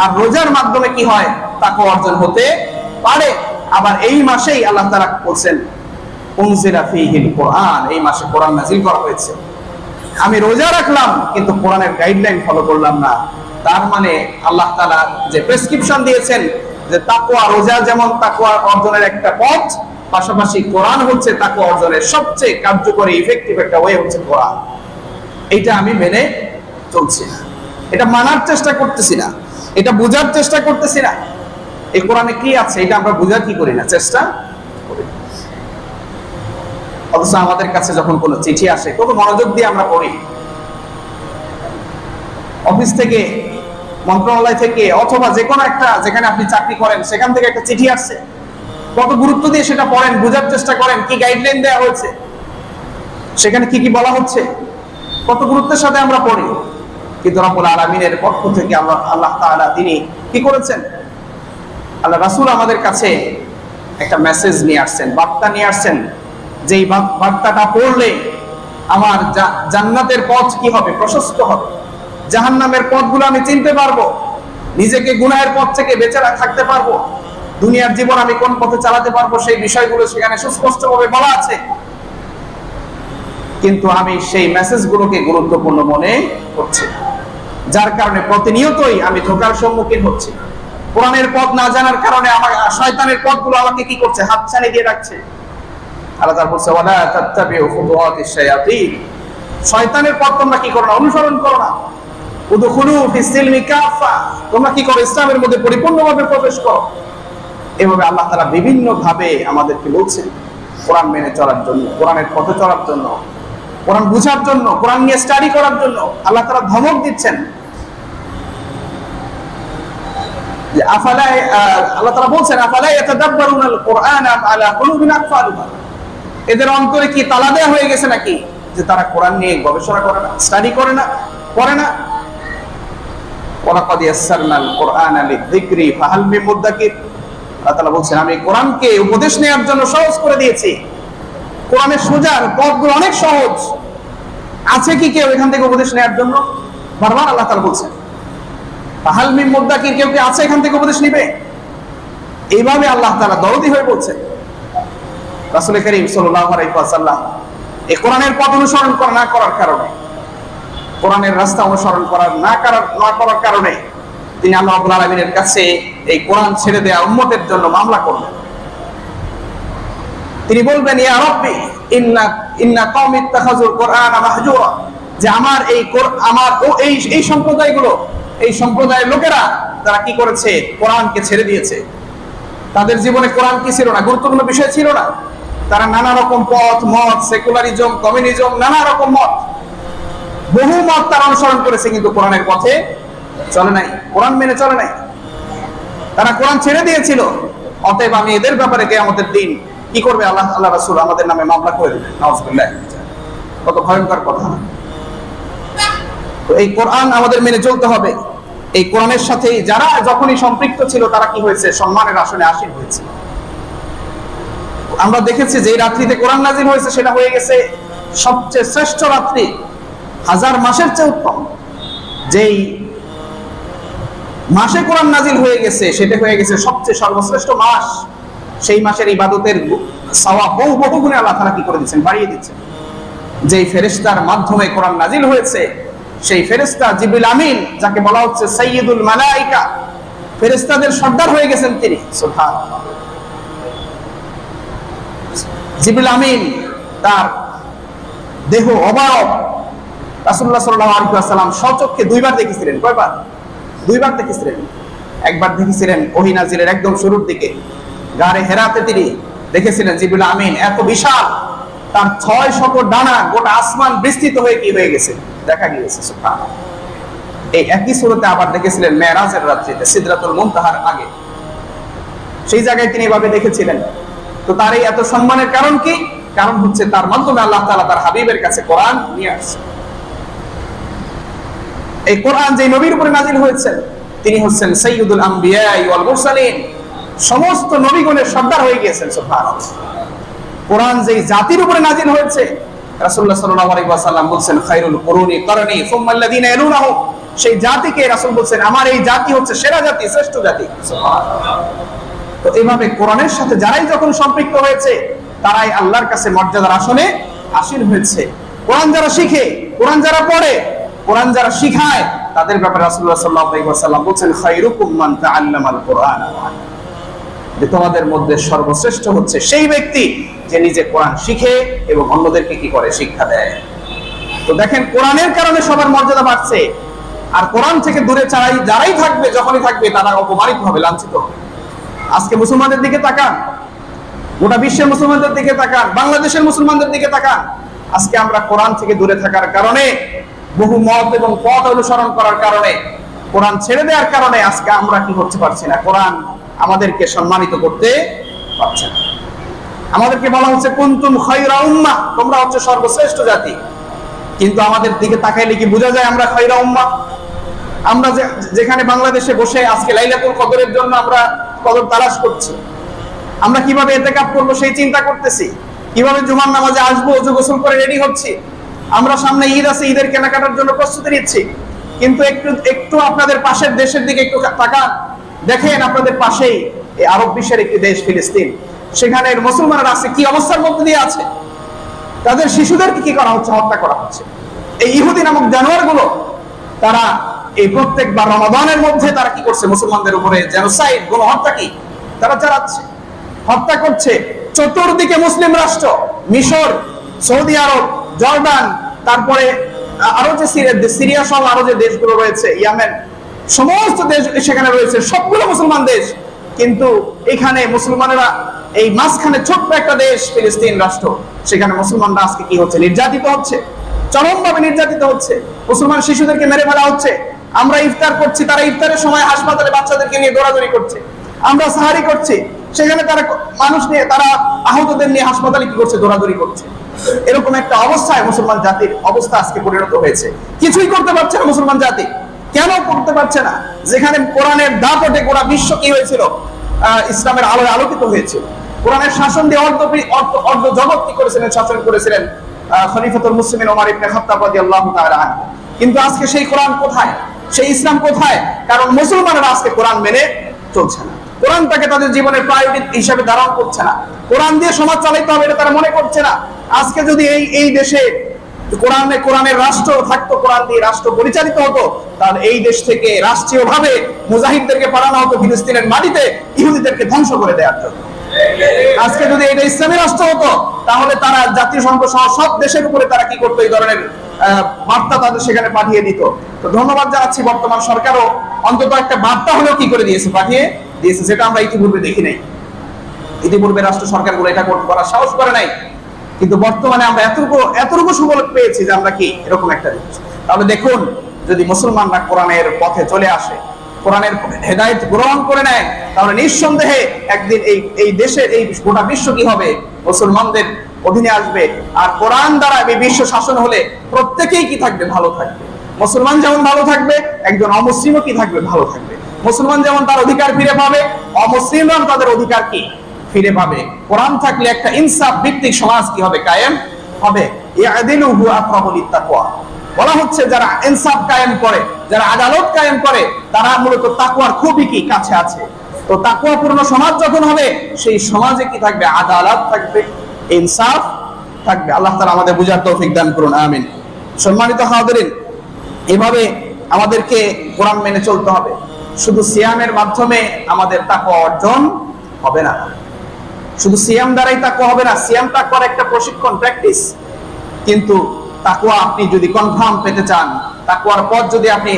আর রোজার মাধ্যমে কি হয়, তাকওয়া অর্জন হতে পারে। আবার এই মাসেই আল্লাহ তাআলা বলেন উনজিলা ফীহিল কোরআন, এই মাসে কোরআন নাযিল করা হয়েছে। আমি রোজা রাখলাম কিন্তু কোরআনের গাইডলাইন ফলো করলাম না, তার মানে আল্লাহ তাআলা যে প্রেসক্রিপশন দিয়েছেন যে তাকওয়া, রোজা যেমন তাকওয়া অর্জনের একটা পথ, পাশাপাশি কোরআন হচ্ছে তাকওয়া অর্জনের সবচেয়ে কার্যকরী ইফেক্টিভ একটা ওয়ে হচ্ছে কোরআন। এইটা আমি মেনে চলছি না, এটা মানার চেষ্টা করতেছি না, এটা বোঝার চেষ্টা করতেছি না। এই কোরআনে কি আছে এটা আমরা বোঝার কি করি না, চেষ্টা করি। অথচ আমাদের কাছে যখন কোনো চিঠি আসে কত মনোযোগ দিয়ে আমরা পড়ি। অফিস থেকে, মন্ত্রণালয় থেকে, অথবা যে কোনো একটা, যেখানে আপনি চাকরি করেন সেখান থেকে একটা চিঠি আসছে, কত গুরুত্ব দিয়ে সেটা পড়েন, বোঝার চেষ্টা করেন কি গাইডলাইন দেওয়া হয়েছে, সেখানে কি কি বলা হচ্ছে, কত গুরুত্বের সাথে আমরা পড়ি। কিন্তু রব্বুল আলামিনের পক্ষ থেকে আল্লাহ তাআলা তিনি কি করেছেন, আল্লাহ রাসূল আমাদের কাছে একটা মেসেজ নিয়ে আসছেন, বার্তা নিয়ে আসছেন, যেই বার্তাটা পড়লে আমার জান্নাতের পথ কি হবে, প্রশস্ত হবে। জাহান্নামের পথগুলো আমি চিনতে পারবো, নিজেকে গুনাহের পথ থেকে বেঁচে থাকতে পারবো, দুনিয়ার জীবন আমি কোন পথে চালাতে পারবো সেই বিষয়গুলো সেখানে সুস্পষ্টভাবে বলা আছে। কিন্তু আমি সেই মেসেজগুলোকে গুরুত্বপূর্ণ মনে করছি, যার কারণে প্রতিনিয়তই আমি ধোঁকার সম্মুখীন হচ্ছি। কোরআনের পথ না জানার কারণে আমার শয়তানের পথগুলো আমাকে কি করছে, হাতছানি দিয়ে রাখছে। আল্লাহ তাআলা বলছে ওয়ালা তাত্তাবিউ খুতুওয়াতিশ শায়াতিন, শয়তানের পথ তোমরা কি করো না, অনুসরণ করো না। উদখুলু ফিস সিলমি কাফা, তোমরা কি করো, ইসলামের মধ্যে পরিপূর্ণভাবে প্রবেশ করো। এভাবে আল্লাহ তাআলা বিভিন্ন ভাবে আমাদেরকে বলছেন কোরআন মেনে চলার জন্য, কোরআনের পথে চলার জন্য, কোরআন বুঝার জন্য, কোরআন নিয়ে স্টাডি করার জন্য। আল্লাহ তাআলা ধমক দিচ্ছেন যে আল্লাহ তাআলা বলছেন আফালা ইয়াতাদাব্বারুনাল কুরআন আম আলা কুলুবিন আকফালুহা, এদের অন্তরে কি তালা দেয়া হয়ে গেছে নাকি যে তারা কোরআন নিয়ে গবেষণা করে না, স্টাডি করে না, পড়ে না। ওয়ালাকাদ ইয়াসসারনাল কুরআনা লিযিকরি ফাহাল মিন মুদ্দাকির, আল্লাহ তাআলা বলছেন আমি কোরআনকে উপদেশ নেওয়ার জন্য সহজ করে দিয়েছি। কোরআনের সোজার পথগুলো অনেক সহজ, আছে কি কেউ এখান থেকে উপদেশ নেওয়ার জন্য? বারবার আল্লাহ তাআলা বলছেন ফাহাল মিন মুদ্দাকির, কেউ কি আছে এখান থেকে উপদেশ নিবে? এইভাবে আল্লাহ তাআলা দরদি হয়ে বলছেন। রাসূল করিম সাল্লাল্লাহু আলাইহি ওয়াসাল্লাম এই কোরআনের পথ অনুসরণ না করার কারণে, কোরআনের রাস্তা অনুসরণ না করার কারণে তিনি আল্লাহ রাব্বুল আলামিনের কাছে এই কোরআন ছেড়ে দেওয়া উম্মতের জন্য মামলা করবেন। তিনি বলবেন ইয়া রাব্বি ইন্না কওমি ইত্তাখাযুল কুরআনা মাহজুরা, যে এই সম্প্রদায়গুলো, এই সম্প্রদায়ের লোকেরা তারা কি করেছে, কোরআনকে ছেড়ে দিয়েছে। তাদের জীবনে কোরআন কি ছিল না, গুরুত্বপূর্ণ বিষয় ছিল না। তারা নানা রকম পথ, মত, সেকুলারিজম, কমিউনিজম, নানা রকম মত, বহু মত তারা অনুসরণ করেছে, কিন্তু কোরআনের পথে চলে নাই, কোরআন মেনে চলে নাই। তারা কোরআন ছেড়ে দিয়েছিল। অতএব আমি এদের ব্যাপারে কিয়ামতের দিন কি করবে, আল্লাহ রাসূল আমাদের নামে মামলা করে দিবেন। নাউযুবিল্লাহ, কত ভয়ঙ্কর কথা। তো এই কোরআন আমাদের মেনে চলতে হবে। এই কোরআনের সাথে যারা যখনই সম্পৃক্ত ছিল তারা কি হয়েছে, সম্মানের আসনে আসীন হয়েছে। আমরা দেখেছি যে রাত্রিতে কোরআন নাযিল হয়েছে সেটা হয়ে গেছে সবচেয়ে শ্রেষ্ঠ রাত্রি, হাজার মাসের চেয়ে উত্তম। যেই মাসে কোরআন নাজিল হয়ে গেছে সেটা হয়ে গেছে সবচেয়ে সর্বশ্রেষ্ঠ মাস। সেই মাসের ইবাদতের সওয়াব বহু বহু গুণে আল্লাহ তাআলা কি করে দিচ্ছেন, বাড়িয়ে দিচ্ছেন। যেই ফেরেশতার মাধ্যমে কোরআন নাজিল হয়েছে, সেই ফেরেশতা জিবরিল আমিন, যাকে বলা হচ্ছে সাইয়্যিদুল মালায়েকা, ফেরেশতাদের সর্দার হয়ে গেছেন তিনি। সুবহানাল্লাহ। জিবরিল আমিন তার দেহ অবয়ব রাসূলুল্লাহ সাল্লাল্লাহু আলাইহি ওয়াসাল্লাম স্বচক্ষে দুইবার দেখেছিলেন। কয়বার? দুইবার দেখেছিলেন। একবার দেখেছিলেন ওহী নাজিলের একদম শুরুর দিকে গারে হেরাতে তিনি দেখেছিলেন জিবরিল আমিন এত বিশাল, তার 600 ডানা, গোটা আসমান বিস্তৃত হয়ে কি হয়ে গেছে দেখা গিয়েছে। সুবহানাল্লাহ। এই একই সূরতে আবার দেখেছিলেন মেরাজের রাত্রিতে সিদরাতুল মুনতাহার আগে, সেই জায়গায় তিনি এভাবে দেখেছিলেন। তো তার এই এত সম্মানের কারণ কি? কারণ হচ্ছে তার মাধ্যমে আল্লাহ তাআলা তার হাবিবের কাছে কোরআন নিয়ে আসছে। এই কোরআন যে নবীর উপরে নাজিল হয়েছে তিনি হচ্ছেন সাইয়্যিদুল আম্বিয়া ওয়াল মুরসালিন, সমস্ত নবীগণের সর্দার হয়ে গিয়েছেন। সুবহানাল্লাহ। কোরআন যে জাতির উপরে নাজিল হয়েছে, রাসূলুল্লাহ সাল্লাল্লাহু আলাইহি ওয়াসাল্লাম বলেন খায়রুল কুরুনি করনি সুম্মা আল্লাযিনা ইয়ালুনাহুম, সেই জাতিকে রাসূল বলেন আমার এই জাতি হচ্ছে সেরা জাতি, শ্রেষ্ঠ জাতি। সুবহানাল্লাহ। তো এইভাবে কোরআনের সাথে যারাই যখন সম্পৃক্ত হয়েছে তারাই আল্লাহর কাছে মর্যাদার আসনে আসীন হয়েছে। কোরআন যারা শিখে, কোরআন যারা পড়ে, কোরআন যারা শিখায়, তাদের ব্যাপারে রাসূলুল্লাহ সাল্লাল্লাহু আলাইহি ওয়াসাল্লাম বলেন খায়রুকুম মান তাআল্লামাল কুরআন, যে তোমাদের মধ্যে সর্বশ্রেষ্ঠ হচ্ছে সেই ব্যক্তি যে নিজে কোরআন শিখে এবং অন্যদেরকে কি করে, শিক্ষা দেয়। তো দেখেন কোরআনের কারণে সবার মর্যাদা বাড়ছে। আর কোরআন থেকে দূরে যারাই থাকবে, যখনই থাকবে, তারা অপমানিত হবে, লাঞ্ছিত হবে। আজকে মুসলমানদের দিকে তাকান, গোটা বিশ্বের মুসলমানদের দিকে তাকান, বাংলাদেশের মুসলমানদের দিকে তাকান। আজকে আমরা কোরআন থেকে দূরে থাকার কারণে, বহু মত এবং পথ অনুসরণ করার কারণে, কোরআন ছেড়ে দেওয়ার কারণে আজকে আমরা কি করতে পারছি না, কোরআন আমাদেরকে সম্মানিত করতে পারছে না। আমাদেরকে বলা হচ্ছে কুনতুম খায়রা উম্মাহ, তোমরা হচ্ছে সর্বশ্রেষ্ঠ জাতি। কিন্তু আমাদের দিকে তাকাইলে কি বোঝা যায় আমরা খায়রা উম্মাহ? আমরা যেখানে বাংলাদেশে বসে আজকে লাইলাতুল কদরের জন্য আমরা কদর তালাশ করছি, আমরা কিভাবে ইতিকাফ করব সেই চিন্তা করতেছি, কিভাবে জুমার নামাজে আসবো, ওযু গোসল করে রেডি হচ্ছি, আমরা সামনে ঈদ আছে, ঈদের কেনাকাটার জন্য প্রস্তুতি নিচ্ছি। কিন্তু একটু আপনাদের পাশের দেশের দিকে একটু তাকান, দেখেন আপনাদের পাশেই এই আরব বিশ্বের একটি দেশ ফিলিস্তিন, সেখানের মুসলমানরা আছে কি অবস্থার মধ্যে দিয়ে আছে। তাদের শিশুদেরকে কি করা হচ্ছে, হত্যা করা হচ্ছে। এই ইহুদি নামক জানোয়ারগুলো তারা এই প্রত্যেকবার রমাদানের মধ্যে তারা কি করছে, মুসলমানদের উপরে জেনোসাইড, গণহত্যা কি তারা চালাচ্ছে, হত্যা করছে। চতুর্দিকে মুসলিম রাষ্ট্র, মিশর, সৌদি আরব, জর্ডান, তারপরে আরো যে সিরিয়া সহ আরো যে দেশগুলো রয়েছে, ইয়েমেন, সমস্ত দেশ সেখানে রয়েছে, সবগুলো মুসলমান দেশ। কিন্তু এখানে মুসলমানেরা এই মাঝখানে ছোট্ট একটা দেশ ফিলিস্তিন রাষ্ট্র, সেখানে মুসলমানরা আজকে কি হচ্ছে, নির্যাতিত হচ্ছে, চরমভাবে নির্যাতিত হচ্ছে। মুসলমান শিশুদেরকে মেরে ফেলা হচ্ছে। আমরা ইফতার করছি, তারা ইফতারের সময় হাসপাতালে বাচ্চাদেরকে নিয়ে দৌড়াদৌড়ি করছে। আমরা সাহারি করছি, সেখানে তারা মানুষ নিয়ে, তারা আহতদের নিয়ে হাসপাতালে কি করছে, দৌড়াদৌড়ি করছে। এরকম একটা অবস্থায় মুসলমান জাতির অবস্থা আজকে পরিণত হয়েছে। কিছুই করতে পারছে না মুসলমান জাতি। কেন করতে পারছে না? যেখানে কোরআনের দাপটে গোটা বিশ্ব কি হয়েছিল, ইসলামের আলোয় আলোকিত হয়েছিল। কোরআনের শাসন দিয়ে অর্ধ জগৎ কি করেছিলেন, শাসন করেছিলেন খলিফাতুল মুসলিমিন ওমর ইবনে খাত্তাব রাদিয়াল্লাহু তাআলা আনহু। কিন্তু আজকে সেই কোরআন কোথায়, সেই ইসলাম কোথায়? কারণ মুসলমানরা আজকে কোরআন মেনে চলছে না, কোরআনটাকে তাদের জীবনের প্রায়োরিটি হিসেবে ধারণ করছে না। কোরআন দিয়ে সমাজ চালাইতে হবে এটা তারা মনে করছে না। আজকে যদি এই দেশে কোরআনের রাষ্ট্র থাকতো, কোরআন দিয়ে রাষ্ট্র পরিচালিত হতো, তাহলে এই দেশ থেকে রাষ্ট্রীয়ভাবে মুজাহিদদেরকে পাঠানো হতো ফিলিস্তিনের মাটিতে ইহুদিদেরকে ধ্বংস করে দেওয়ার জন্য। আজকে যদি এটা ইসলামী রাষ্ট্র হতো, তাহলে তারা জাতিসংঘ সহ সব দেশের উপরে তারা কি করতো, এই ধরনের বার্তা তাদের সেখানে পাঠিয়ে দিত। তো ধন্যবাদ জানাচ্ছি, বর্তমান সরকারও অন্তত একটা বার্তা হলেও কি করে দিয়েছে, পাঠিয়ে দিয়েছে, যেটা আমরা ইতিপূর্বে দেখি নাই। ইতিপূর্বে রাষ্ট্র সরকারগুলো এটা করার সাহস করে নাই। কিন্তু বর্তমানে আমরা এতটুকু সুবল পেয়েছি যে আমরা কি এরকম একটা জিনিস। তাহলে দেখুন, যদি মুসলমানরা কোরআনের পথে চলে আসে, কোরআনের হেদায়েত গ্রহণ করে নেয়, তাহলে নিঃসন্দেহে একদিন এই দেশের, এই গোটা বিশ্ব কি হবে, মুসলমানদের অধীনে আসবে। আর কোরআন দ্বারা এই বিশ্ব শাসন হলে প্রত্যেকেই কি থাকবে, ভালো থাকবে। মুসলমান যেমন ভালো থাকবে, একজন অমুসলিমও কি থাকবে, ভালো থাকবে। মুসলমান যেমন তার অধিকার ফিরে পাবে, অমুসলিমরাও তাদের অধিকার কি ফিরে পাবে। কোরআন থাকলে একটা ইনসাফ ভিত্তিক সমাজ কি হবে, কায়েম হবে। ইয়াদিলুহু আকরাবু লিত্তাকওয়া। বলা হচ্ছে যারা ইনসাফ কায়েম করে, যারা আদালত কায়েম করে, তারা মূলত তাকওয়ার খুবই কি কাছে আছে। তো তাকওয়াপূর্ণ সমাজ যখন হবে, সেই সমাজে কি থাকবে? আদালত থাকবে, ইনসাফ থাকবে। আল্লাহ তাআলা আমাদের বুঝার তৌফিক দান করুন, আমিন। সম্মানিত হাজিরিন, এভাবে আমাদেরকে কোরআন মেনে চলতে হবে। শুধু সিয়ামের মাধ্যমে আমাদের তাকওয়া অর্জন হবে না, শুধু সিয়াম দ্বারাই তাকওয়া হবে না। সিয়াম তাকওয়ার একটা প্রশিক্ষণ, প্র্যাকটিস। কিন্তু তাকওয়া আপনি যদি কনফার্ম পেতে চান, তাকওয়ার পথ যদি আপনি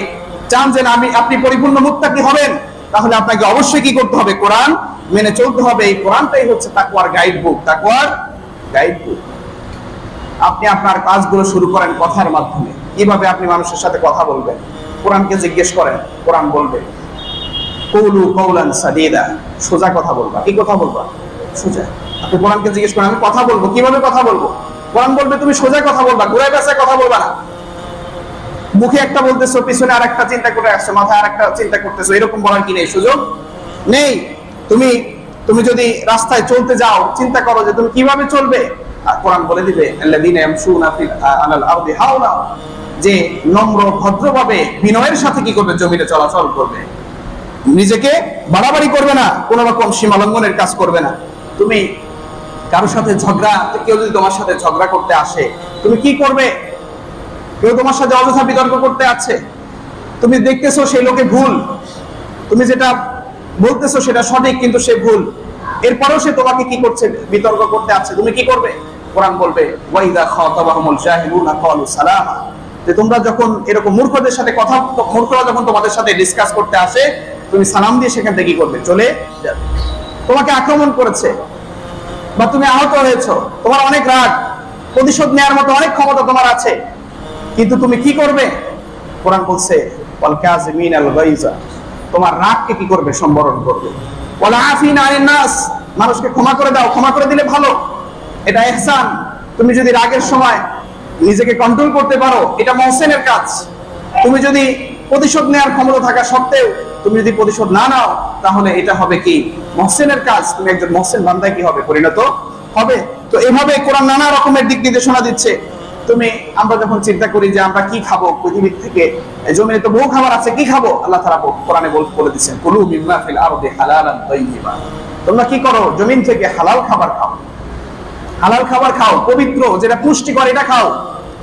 চান যে আপনি পরিপূর্ণ মুত্তাকি হবেন, তাহলে আপনাকে অবশ্যই কি করতে হবে? কোরআন মেনে চলতে হবে। এই কোরআনটাই হচ্ছে তাকওয়ার গাইড বুক, তাকওয়ার গাইড বুক। আপনি আপনার কাজগুলো শুরু করেন কথার মাধ্যমে। কিভাবে আপনি মানুষের সাথে কথা বলবেন? কোরআনকে জিজ্ঞেস করেন, কোরআন বলবে কৌলু কৌলান সাদীদা, সোজা কথা বলবা। কি কথা বলবা? সোজা। আপনি কোরআনকে জিজ্ঞেস করেন, আমি কথা বলবো, কিভাবে কথা বলবো? কোরআন বলবে তুমি সোজা কথা বলবা, ঘুরায় পেঁচায় কথা বলবা না। মুখে একটা বলতেছো, পিছনে আরেকটা চিন্তা করে আসছো, মাথায় আরেকটা চিন্তা করতেছো, এরকম বলার কি নেই? সুযোগ নেই। তুমি যদি রাস্তায় চলতে যাও, চিন্তা করো যে তুমি কিভাবে চলবে। আর কোরআন বলে দিবে আল্লাযীনা ইয়ামশুনা আলাল আরদি হাওলা, যে নম্র ভদ্রভাবে বিনয়ের সাথে কি করবে? জমিতে চলাচল করবে। নিজেকে বাড়াবাড়ি করবে না, কোন রকম সীমা লঙ্ঘনের কাজ করবে না। তুমি কারোর সাথে ঝগড়া, কেউ যদি তোমার সাথে ঝগড়া করতে আসে, তুমি কি করবে? কেউ তোমার সাথে অযথা বিতর্ক করতে আছে, তুমি দেখতেছো সেই লোকে ভুল, তুমি যেটা বলতেছো সেটা সঠিক কিন্তু সে ভুল, এরপরেও সে তোমাকে কি করছে? বিতর্ক করতে আছে। তুমি কি করবে? কোরআন বলবে ওয়াইদা খাতাবাহুমুল জাহিলুনা ক্বালু সালামা, যে তোমরা যখন এরকম মূর্খদের সাথে মূর্খরা যখন তোমাদের সাথে ডিসকাস করতে আসে, তুমি সালাম দিয়ে সেখান থেকে কি করবে? চলে যাবে। তোমাকে আক্রমণ করেছে বা তুমি আহত হয়েছো, তোমার অনেক রাগ, প্রতিশোধ নেওয়ার মতো অনেক ক্ষমতা তোমার আছে, কিন্তু তুমি কি করবে? কোরআন বলছে ওয়াল কাযিমিনাল গায়যা, তোমার রাগকে কি করবে? সম্বরণ করবে। ওয়াল আফিনা আনিন নাস, মানুষকে ক্ষমা করে দাও, ক্ষমা করে দিলে ভালো, এটা ইহসান। তুমি যদি রাগের সময় নিজেকে কন্ট্রোল করতে পারো, এটা মুহসিনের কাজ। তুমি যদি প্রতিশোধ নেওয়ার ক্ষমতা থাকা সত্ত্বেও তুমি যদি প্রতিশোধ না নাও, তাহলে এটা হবে কি? মুহসিনের কাজ। তুমি একজন মুহসিন বান্দায় কি হবে? পরিণত হবে। তো এভাবে কোরআন নানা রকমের দিক নির্দেশনা দিচ্ছে। আমরা যখন চিন্তা করি যে আমরা কি খাবো, পৃথিবীর থেকে জমিনে তো বহু খাবার আছে, কি খাবো? আল্লাহ তাআলা কোরআনে বলে দিচ্ছেন কুলু মিম্মা ফিল আরদি হালালান তাইয়্যিবা, তোমরা কি করো? জমিন থেকে হালাল খাবার খাও, হালাল খাবার খাও, পবিত্র যেটা পুষ্টিকর এটা খাও,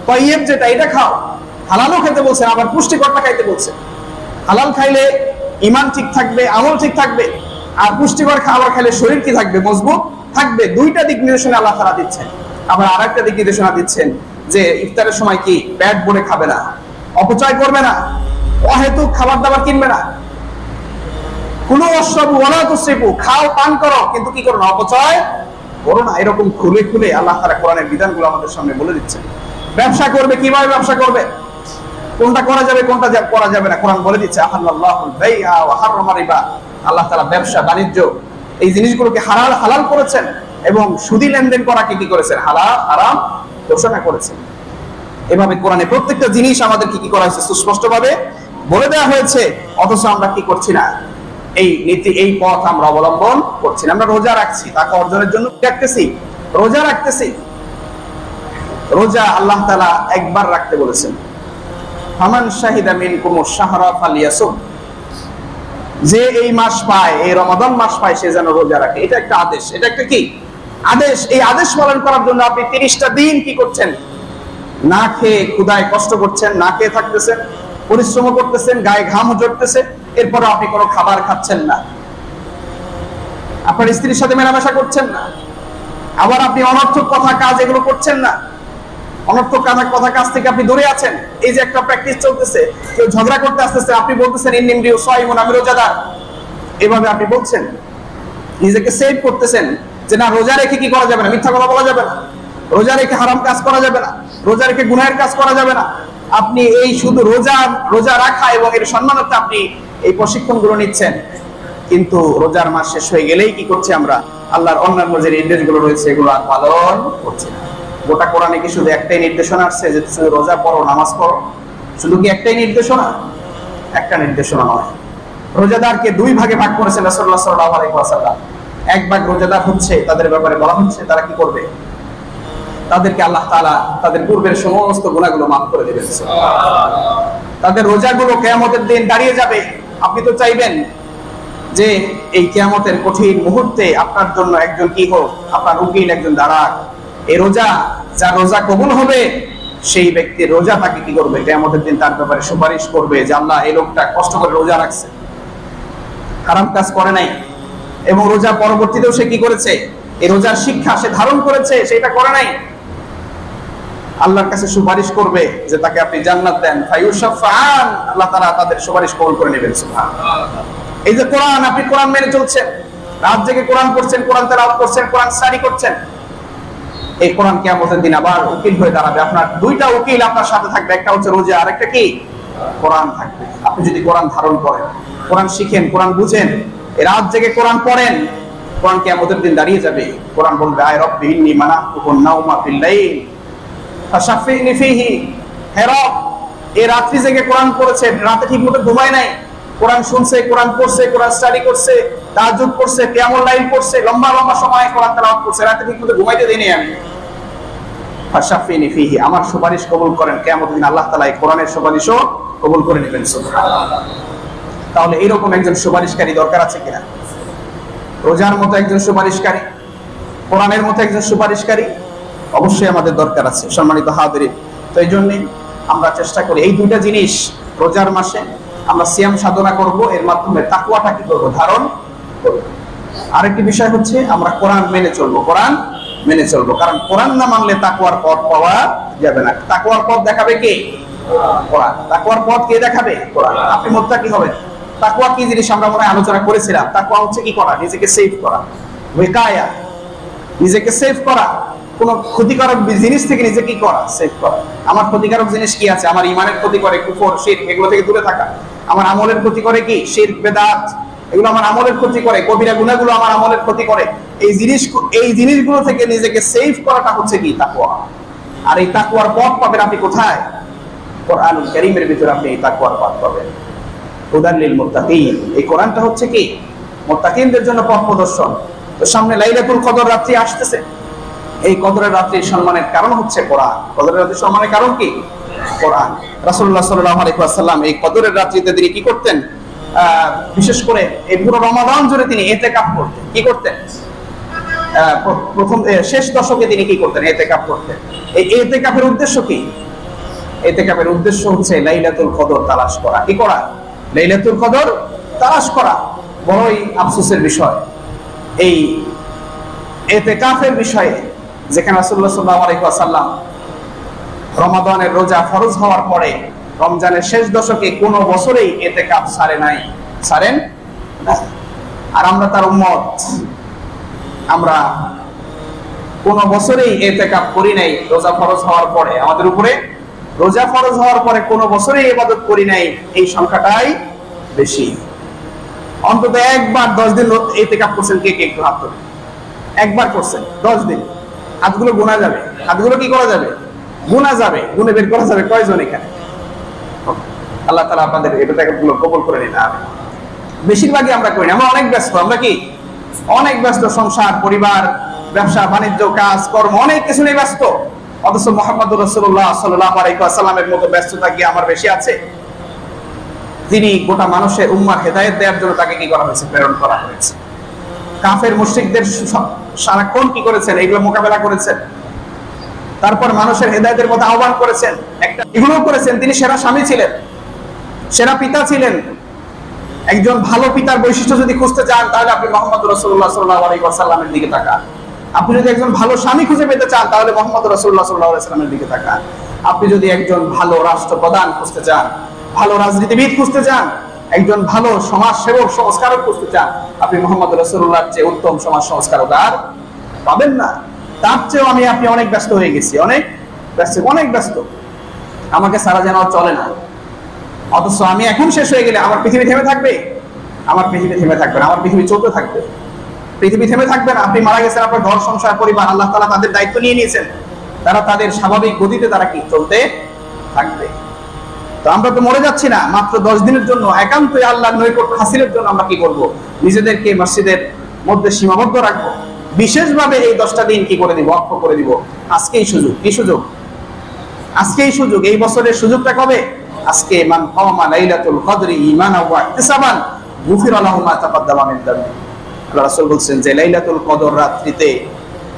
তাইয়্যিব যেটা এটা খাও। হালালও খেতে বলছেন, আবার পুষ্টিকরটা খাইতে বলছেন। হালাল খাইলে ঈমান ঠিক থাকবে, আমল ঠিক থাকবে, আর পুষ্টিকর খাবার খাইলে শরীর কি থাকবে? মজবুত থাকবে। দুইটা দিক নির্দেশনা আল্লাহ তাআলা দিচ্ছেন। আবার আরেকটা দিক নির্দেশনা দিচ্ছেন যে ইফতারের সময় কি পেট ভরে খাবে না, অপচয় করবে না, অহেতুক খাবার দাবার কিনবে না। কুলু ওয়াশরাবু ওয়ালা তুসরিফু, খাও পান করো, কিন্তু কি করো না? অপচয় করো না। এরকম খুলে খুলে আল্লাহ তাআলা কোরআনের বিধানগুলো আমাদের সামনে বলে দিচ্ছেন। ব্যবসা করবে, কিভাবে ব্যবসা করবে, কোনটা করা যাবে, কোনটা করা যাবে না, কোরআন বলে দিচ্ছে আহাল্লাল্লাহুল বাইআ ওয়া হারামা রিবা। আল্লাহ তাআলা ব্যবসা বাণিজ্য এই জিনিসগুলোকে হালাল করেছেন, এবং সুদি লেনদেন করাকে কি করেছেন? হারাম ঘোষণা করেছেন। এভাবে কোরআনে প্রত্যেকটা জিনিস আমাদেরকে কি করা হয়েছে? সুস্পষ্টভাবে বলে দেওয়া হয়েছে। অথচ আমরা কি করছি না? এই নীতি, এই পথ আমরা অবলম্বন করছি না। আমরা রোজা রাখছি, তাকে অর্জনের জন্য রাখতেছি, রোজা রাখতেছি। রোজা আল্লাহ তাআলা একবার রাখতে বলেছেন, ফামান শাহিদা মিনকুমুশ শাহরা ফালিয়াসুম, যে এই মাস পায়, এই রমাদান মাস পায়, সে যেন রোজা রাখে। এটা একটা আদেশ, এটা একটা কি আদেশ। এই আদেশ পালন করার জন্য আপনি 30টা দিন কি করছেন? না খেয়ে ক্ষুধায় কষ্ট করছেন, না খেয়ে থাকতেছেন, পরিশ্রম করতেছেন, গায়ে ঘাম ঝরতেছে, এরপর আপনি কোনো খাবার খাচ্ছেন না, আপনার স্ত্রীর সাথে মেলামেশা করছেন না, আবার আপনি অনর্থক কথা কাজ এগুলো করছেন না, অনর্থক কথা কাজ থেকে আপনি দূরে আছেন। এই যে একটা প্র্যাকটিস চলতেছে, কেউ ঝগড়া করতে আসতেছে, আপনি বলতেছেন ইন্নিমরিউ সাইমুন, আমি রোজাদার। এভাবে আপনি বলছেন, নিজেকে সেভ করতেছেন যে না, রোজা রেখে কি করা যাবে না? মিথ্যা কথা বলা যাবে না, রোজা রেখে হারাম কাজ করা যাবে না, রোজা রেখে গুনাহের কাজ করা যাবে না। আপনি এই শুধু রোজা রাখা এবং এর সম্মানার্থে আপনি এই প্রশিক্ষণগুলো নিচ্ছেন, কিন্তু রোজার মাস শেষ হয়ে গেলেই কি করছি আমরা? আল্লাহর অন্যান্য যে নির্দেশগুলো রয়েছে এগুলো আর পালন করছি না। গোটা কোরআনে কি শুধু একটাই নির্দেশনা আসছে যে শুধু রোজা পড়ো, নামাজ পড়ো? শুধু কি একটাই নির্দেশনা? একটা নির্দেশনা নয়। রোজাদারকে দুই ভাগে ভাগ করেছেন রাসূলুল্লাহ সাল্লাল্লাহু আলাইহি ওয়াসাল্লাম। এক ভাগ রোজাদার হচ্ছে, তাদের ব্যাপারে বলা হচ্ছে তারা কি করবে? তাদেরকে আল্লাহ তাআলা তাদের পূর্বের সমস্ত গুনাহগুলো মাফ করে দেবেন। তাদের রোজাগুলো কিয়ামতের দিন দাঁড়িয়ে যাবে। আপনি তো চাইবেন যে এই কিয়ামতের কঠিন মুহূর্তে আপনার জন্য একজন কি হোক, আপনার উকিল একজন দাঁড়াক। এই রোজা, যার রোজা কবুল হবে সেই ব্যক্তির রোজা তাকে কি করবে, কিয়ামতের দিন তার ব্যাপারে সুপারিশ করবে যে আল্লাহ, এই লোকটা কষ্ট করে রোজা রাখছে, হারাম কাজ করে নাই, এবং রোজা পরবর্তীতেও সে কি করেছে, এই রোজার শিক্ষা সে ধারণ করেছে, সেটা করে নাই। আল্লাহর কাছে সুপারিশ করবে যে তাকে আপনি জান্নাত দেন, ফায়ুশাফাআন, আল্লাহ তাআলা তাদের সুপারিশ কবুল করে নেবেন। সুবহানাল্লাহ। এই যে কোরআন, আপনি কোরআন মেনে চলছেন, রাত জেগে কোরআন পড়ছেন, কোরআন তেলাওয়াত করছেন, কোরআন স্টাডি করছেন, এই কোরআন কিয়ামতের দিন আবার উকিল হয়ে দাঁড়াবে। আপনার দুইটা উকিল আপনার সাথে থাকবে, একটা হচ্ছে রোজা, আর একটা কি কোরআন থাকবে। আপনি যদি কোরআন ধারণ করেন, কোরআন শিখেন, কোরআন বুঝেন, এই রাত জেগে কোরআন পড়েন, কোরআন কিয়ামতের দিন দাঁড়িয়ে যাবে। কোরআন বলবে, আয় রব্বি ইন্নী মানাতুকুন নাওমা ফিল লাইল ফাশাফিনি ফিহি। হে রব, এই রাত্রি জেগে কোরআন পড়েছে, রাতে ঠিকমতো ঘুমায় নাই, কোরআন শুনছে, কোরআন পড়ছে, কোরআন স্টাডি করছে, তাহাজ্জুদ করছে, কিয়ামুল লাইল করছে, লম্বা লম্বা সময় কোরআন তেলাওয়াত করছে, রাতে ঠিকমতো ঘুমাইতে দেইনি আমি। ফাশাফিনি ফিহি, আমার সুপারিশ কবুল করেন। কিয়ামতের দিন আল্লাহ তাআলা এই কোরআনের সুপারিশও কবুল করে নেবেন। সুবহানাল্লাহ। তাহলে এরকম একজন সুপারিশকারী দরকার আছে কিনা? রোজার মতো একজন সুপারিশকারী, কোরআনের মতো একজন সুপারিশকারী অবশ্যই আমাদের দরকার আছে। সম্মানিত হাজিরিন, তো এই জন্য আমরা চেষ্টা করি এই দুইটা জিনিস রোজার মাসে আমরা সিয়াম সাধনা করব, এর মাধ্যমে তাকওয়াটা কি করব, ধারণ করব। আরেকটি বিষয় হচ্ছে আমরা কোরআন মেনে চলবো, কোরআন মেনে চলবো, কারণ কোরআন না মানলে তাকওয়ার পথ পাওয়া যাবে না। তাকওয়ার পথ দেখাবে কে? কোরআন। তাকওয়ার পথ কে দেখাবে? কোরআন। আপনি মুত্তাকি হবেন। তাকওয়া কি জিনিস আমরা মনে হয় আলোচনা করেছিলাম। তাকওয়া হচ্ছে কি করা? নিজেকে সেভ করা, ওয়াকায়া, নিজেকে সেভ করা, কোন ক্ষতিকারক জিনিস থেকে নিজেকে কি করা, সেভ করা। আমার ক্ষতিকারক জিনিস কি আছে? আমার ঈমানের ক্ষতি করে কুফর, শিরক, এগুলো থেকে দূরে থাকা। আমার আমলের ক্ষতি করে কি? শিরক, বিদআত, এগুলো আমার আমলের ক্ষতি করে। কবিরা গুনাহগুলো আমার আমলের ক্ষতি করে। এই জিনিসগুলো থেকে নিজেকে সেভ করাটা হচ্ছে কি? তাকওয়া। আর এই তাকওয়ার পথ পাবেন আপনি কোথায়? কোরআনুল কারীমের ভিতরে আপনি এই তাকওয়ার পথ পাবেন। হুদাল লিল মুত্তাকিন, এই কোরআনটা হচ্ছে কি? মুত্তাকিনদের জন্য পথ প্রদর্শন। তো সামনে লাইলাতুল কদর রাত্রি আসতেছে। এই কদরের রাত্রির সম্মানের কারণ হচ্ছে কোরআন। কদরের রাত্রির সম্মানের কারণ কি? কোরআন। রাসূলুল্লাহ সাল্লাল্লাহু আলাইহি ওয়াসাল্লাম এই কদরের রাত্রিতে তিনি কি করতেন? বিশেষ করে এই পুরো রমাদান জুড়ে তিনি ইতিকাফ করতেন। কি করতেন? প্রথম শেষ দশকে তিনি কি করতেন? ইতিকাফ করতেন। এই ইতিকাফের উদ্দেশ্য কি? ইতিকাফের উদ্দেশ্য হচ্ছে লাইলাতুল কদর তালাশ করা। কি করা? লাইলাতুল কদর তালাশ করা। বড়ই আফসোসের বিষয় এই ইতিকাফের বিষয়ে, যেখানে রাসূলুল্লাহ সাল্লাল্লাহু আলাইহি ওয়াসাল্লাম রমাদানের রোজা ফরজ হওয়ার পরে রমজানের শেষ দশকে কোন বছরেই ইতিকাফ ছাড়েন না। আর আমরা তার উম্মত, আমরা কোন বছরেই ইতিকাফ করি নাই রোজা ফরজ হওয়ার পরে। আমাদের উপরে রোজা ফরজ হওয়ার পরে কোন বছরেই ইবাদত করি নাই, এই সংখ্যাটাই বেশি। অন্তত একবার 10 দিন ইতিকাফ করছেন কে কে? একটু হাত তোলেন। একবার করছেন 10 দিন, হাতগুলো গোনা যাবে। হাতগুলো কি করা যাবে? গোনা যাবে, গুনে বের করা যাবে। কয়জন এখানে? আল্লাহ তাআলা আপনাদের ইবাদতগুলো কবুল করে নিন। আমিন। বেশিরভাগই আমরা করি না, আমরা অনেক ব্যস্ত। আমরা কি অনেক ব্যস্ত, সংসার, পরিবার, ব্যবসা বাণিজ্য, কাজ কর্ম, অনেক কিছু নিয়ে ব্যস্ত। অথচ মুহাম্মদুর রাসূলুল্লাহ সাল্লাল্লাহু আলাইহি ওয়াসাল্লামের মতো ব্যস্ততা কি আমার বেশি আছে? তিনি গোটা মানুষের উম্মার হেদায়েত দেওয়ার জন্য তাকে কি করা হয়েছে? প্রেরণ করা হয়েছে। কাফের মুশরিকদের সারাক্ষণ কি করেছেন? এগুলো মোকাবেলা করেছেন। তারপর মানুষের হেদায়েতের পথে আহ্বান করেছেন, একটা এগুলো করেছেন। তিনি সেরা স্বামী ছিলেন, সেরা পিতা ছিলেন। একজন ভালো পিতার বৈশিষ্ট্য যদি খুঁজতে চান, তাহলে আপনি মুহাম্মদুর রাসূলুল্লাহ সাল্লাল্লাহু আলাইহি ওয়াসাল্লামের দিকে তাকান। আপনি যদি একজন ভালো স্বামী খুঁজে পেতে চান, তাহলে মুহাম্মদুর রাসূলুল্লাহ সাল্লাল্লাহু আলাইহি ওয়াসাল্লামের দিকে তাকান। আপনি যদি একজন ভালো রাষ্ট্রপ্রধান খুঁজতে চান, ভালো রাজনীতিবিদ খুঁজতে চান, একজন ভালো সমাজ সেবক, সংস্কারক খুঁজতে চান, আপনি মুহাম্মদ রাসূলুল্লাহর চেয়ে উত্তম সমাজ সংস্কারক আর পাবেন না। তার চেয়েও আপনি অনেক ব্যস্ত হয়ে গেছি, অনেক ব্যস্ত। আমাকে সারা যেন চলে না। অথচ আমি এখন শেষ হয়ে গেলে আমার পৃথিবী থেমে থাকবে? আমার পৃথিবী থেমে থাকবে না, আমার পৃথিবী চলতে থাকবে। পৃথিবী থেমে থাকবে না। আপনি মারা গেছেন, আপনার ঘর সংসার পরিবার আল্লাহ তাআলা তাদের দায়িত্ব নিয়ে নিয়েছেন। তারা তাদের স্বাভাবিক গতিতে তারা কি চলতে থাকবে। তো আমরা তো মরে যাচ্ছি না, মাত্র 10 দিনের জন্য একান্তই আল্লাহর নৈকট্য হাসিলের জন্য আমরা কি করব? নিজেদেরকে মসজিদের মধ্যে সীমাবদ্ধ রাখবো? বিশেষভাবে এই 10টা দিন কি করে দিব, অক্ষ করে দিব। আজকেই সুযোগ। কি সুযোগ? আজকেই সুযোগ। এই বছরের সুযোগটা কবে? আজকে। মান কাওমা লাইলাতুল কদরি ঈমানাও ওয়া ইহতিসাবান গুফিরা লাহু মা তাকাদ্দামা মিন যামবি। আল্লাহ রাসূল বলছেন যে লাইলাতুল কদর রাত্রিতে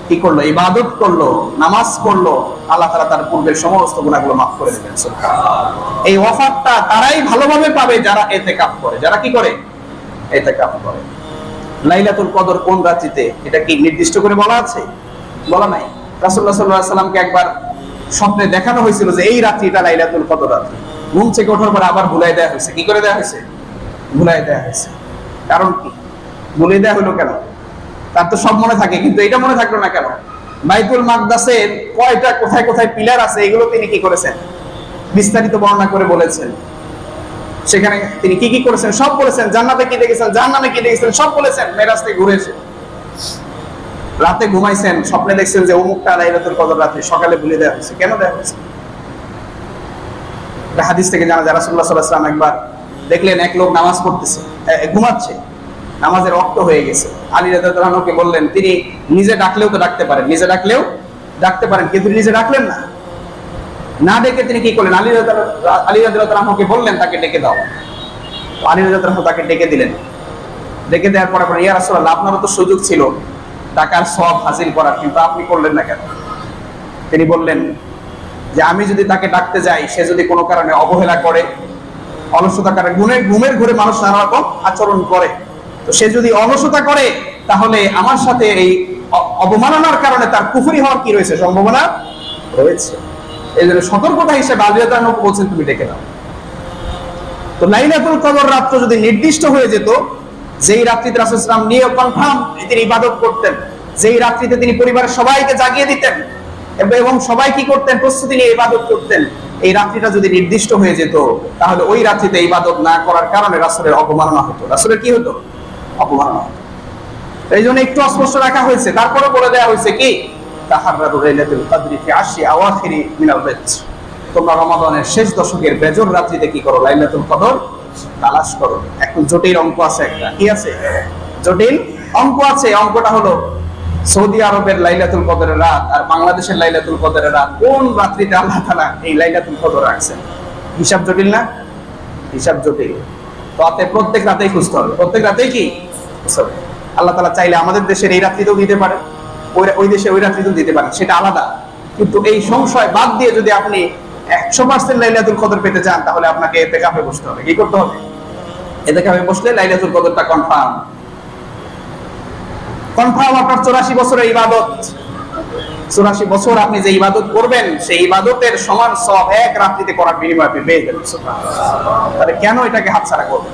কি করলো? ইবাদত করলো, নামাজ পড়লো, আল্লাহ তাআলা তার পূর্বের সমস্ত গুনাহগুলো মাফ করে দেবেন। সুবহানাল্লাহ। এই অফারটা তারাই ভালোভাবে পাবে যারা ইতিকাফ করে। যারা কি করে? ইতিকাফ করে। লাইলাতুল কদর কোন রাত্রিতে এটা কি নির্দিষ্ট করে বলা আছে? বলা নাই। রাসূলুল্লাহ সাল্লাল্লাহু আলাইহি ওয়াসাল্লামকে একবার স্বপ্নে দেখানো হয়েছিল যে এই রাত্রিটা লাইলাতুল কদর রাত্রি। ঘুম থেকে ওঠার পর আবার ভুলাই দেওয়া হয়েছে। কি করে দেওয়া হয়েছে? ভুলাই দেওয়া হয়েছে। কারণ কি? ভুলে দেওয়া হলো কেন? তার তো সব মনে থাকে, কিন্তু এটা মনে থাকলো না কেন? বাইতুল মাকদাসের কয়টা কোথায় কোথায় পিলার আছে এগুলো তিনি কি করেছেন? বিস্তারিত বর্ণনা করে বলেছেন। সেখানে তিনি কি কি করেছেন সব বলেছেন। জান্নাতে কি দেখেছেন, জাহান্নামে কি দেখেছেন সব বলেছেন। মেরাজ থেকে ঘুরে এসে রাতে ঘুমাইছেন, স্বপ্নে দেখছেন যে অমুকটা লাইলাতুল কদর রাত্রি, সকালে ভুলে দেওয়া হয়েছে। কেন দেওয়া হয়েছে? হাদিস থেকে জানা যায় রাসূলুল্লাহ সাল্লাল্লাহু আলাইহি ওয়াসাল্লাম একবার দেখলেন এক লোক নামাজ পড়তেছে, ঘুমাচ্ছে, নামাজের ওয়াক্ত হয়ে গেছে। আলী রাদিয়াল্লাহু আনহুকে বললেন, তিনি নিজে ডাকলেও তো ডাকতে পারেন, নিজে ডাকলেও ডাকতে পারেন, কিন্তু নিজে ডাকলেন না। না ডেকে তিনি কি করলেন? আলী রাদিয়াল্লাহু আনহুকে বললেন তাকে ডেকে দাও। আলী রাদিয়াল্লাহু আনহু তাকে ডেকে দিলেন। ডেকে দেওয়ার পরে বলেন, ইয়া রাসূলুল্লাহ, আপনারও তো সুযোগ ছিল টাকার সওয়াব হাসিল করার, কিন্তু আপনি করলেন না কেন? তিনি বললেন যে আমি যদি তাকে ডাকতে যাই, সে যদি কোনো কারণে অবহেলা করে, অলসতা করে, ঘুমের ঘরে মানুষ নানা রকম আচরণ করে, তো সে যদি অলসতা করে তাহলে আমার সাথে এই অবমাননার কারণে তার কুফরি হওয়ার কি রয়েছে? সম্ভাবনা রয়েছে। এই জন্য সতর্কতা হিসেবে আলী রাদিয়াল্লাহু আনহু বলছেন তুমি ডেকে দাও। তো লাইলাতুল কদর রাত যদি নির্দিষ্ট হয়ে যেত, যেই রাত্রিতে রাসূল সাল্লাল্লাহু আলাইহি ওয়াসাল্লাম নিয়ে কনফার্ম তিনি ইবাদত করতেন, যেই রাত্রিতে তিনি পরিবারের সবাইকে জাগিয়ে দিতেন এবং সবাই কি করতেন? প্রস্তুতি নিয়ে ইবাদত করতেন। এই রাত্রিটা যদি নির্দিষ্ট হয়ে যেত, তাহলে ওই রাত্রিতে ইবাদত না করার কারণে রাসূলের অপমাননা হতো। রাসূলের কি হতো? অপমাননা হতো। এই জন্য একটু অস্পষ্ট রাখা হয়েছে। তারপরে বলে দেওয়া হয়েছে কি? তাহাররাদু লাইলাতুল কদরি ফি আশরি আওয়াখিরি মিনাল বাইত। তোমরা রমাদানের শেষ দশকের বেজর রাত্রিতে কি করো? লাইলাতুল কদর তালাশ করো। এখন জটিল অঙ্ক আছে একটা। কি আছে? জটিল অঙ্ক আছে। অঙ্কটা হলো সৌদি আরবের লাইলাতুল কদরের রাত আর বাংলাদেশের লাইলাতুল কদরের রাত কোন রাত্রিতে আল্লাহ তাআলা এই লাইলাতুল কদর রাখছেন? হিসাব জটিল না? হিসাব জটিল। তো প্রত্যেক রাতেই খুঁজতে হবে। প্রত্যেক রাতেই কি আল্লাহ তাআলা চাইলে আমাদের দেশের এই রাত্রিতেও দিতে পারে, ওই দেশে ওই রাত্রিতেও দিতে পারে, সেটা আলাদা। কিন্তু এই সংশয় বাদ দিয়ে যদি আপনি 100% লাইলাতুল কদর পেতে চান, তাহলে আপনাকে ইতিকাফে বসতে হবে। কি করতে হবে? ইতিকাফে বসলে লাইলাতুল কদরটা কনফার্ম। আপনার 84 বছরের ইবাদত, 84 বছর আপনি যে ইবাদত করবেন, সেই ইবাদতের সমান সওয়াব এক রাত্রিতে করার বিনিময়ে আপনি পেয়ে যাবেন। সুবহানাল্লাহ। তাহলে কেন এটাকে হাতছাড়া করবেন?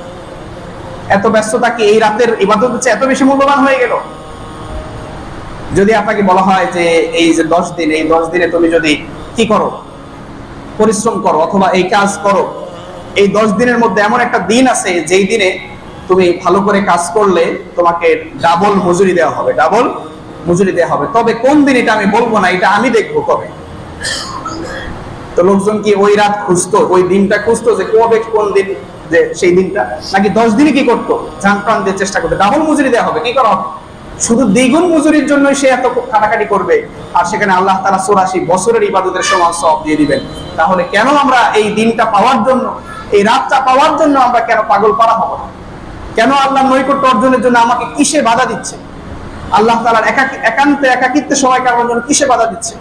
এত ব্যস্ততা কি এই রাতের ইবাদত হচ্ছে এত বেশি মূল্যবান হয়ে গেল? যদি আপনাকে বলা হয় যে এই যে 10 দিন, এই 10 দিনে তুমি যদি কি করো? পরিশ্রম করো অথবা এই কাজ করো, এই 10 দিনের মধ্যে এমন একটা দিন আছে যেই দিনে তুমি ভালো করে কাজ করলে তোমাকে ডাবল মজুরি দেওয়া হবে, ডাবল মজুরি দেওয়া হবে। তবে কোন দিন এটা আমি বলবো না, এটা আমি দেখবো কবে। তো লোকজন কি ওই রাত খুঁজতো, ওই দিনটা খুঁজতো যে কবে কোন দিন, যে সেই দিনটা, নাকি 10 দিনে কি করতো? জান প্রাণ দিয়ে চেষ্টা করতো ডাবল মজুরি দেওয়া হবে। কি করা হবে? শুধু দ্বিগুণ মজুরির জন্য সে এত কাটাকাটি করবে, আর সেখানে আল্লাহ তাআলা 84 বছরের ইবাদতের সমান সওয়াব দিয়ে দিবেন। তাহলে কেন আমরা এই দিনটা পাওয়ার জন্য, এই রাতটা পাওয়ার জন্য আমরা কেন পাগল পারা হব না? কেন আল্লাহর নৈকট্য অর্জনের জন্য আমাকে কিসে বাধা দিচ্ছে? আল্লাহ তাআলার একাকিত্বে সময় কাটানোর জন্য কিসে বাধা দিচ্ছে?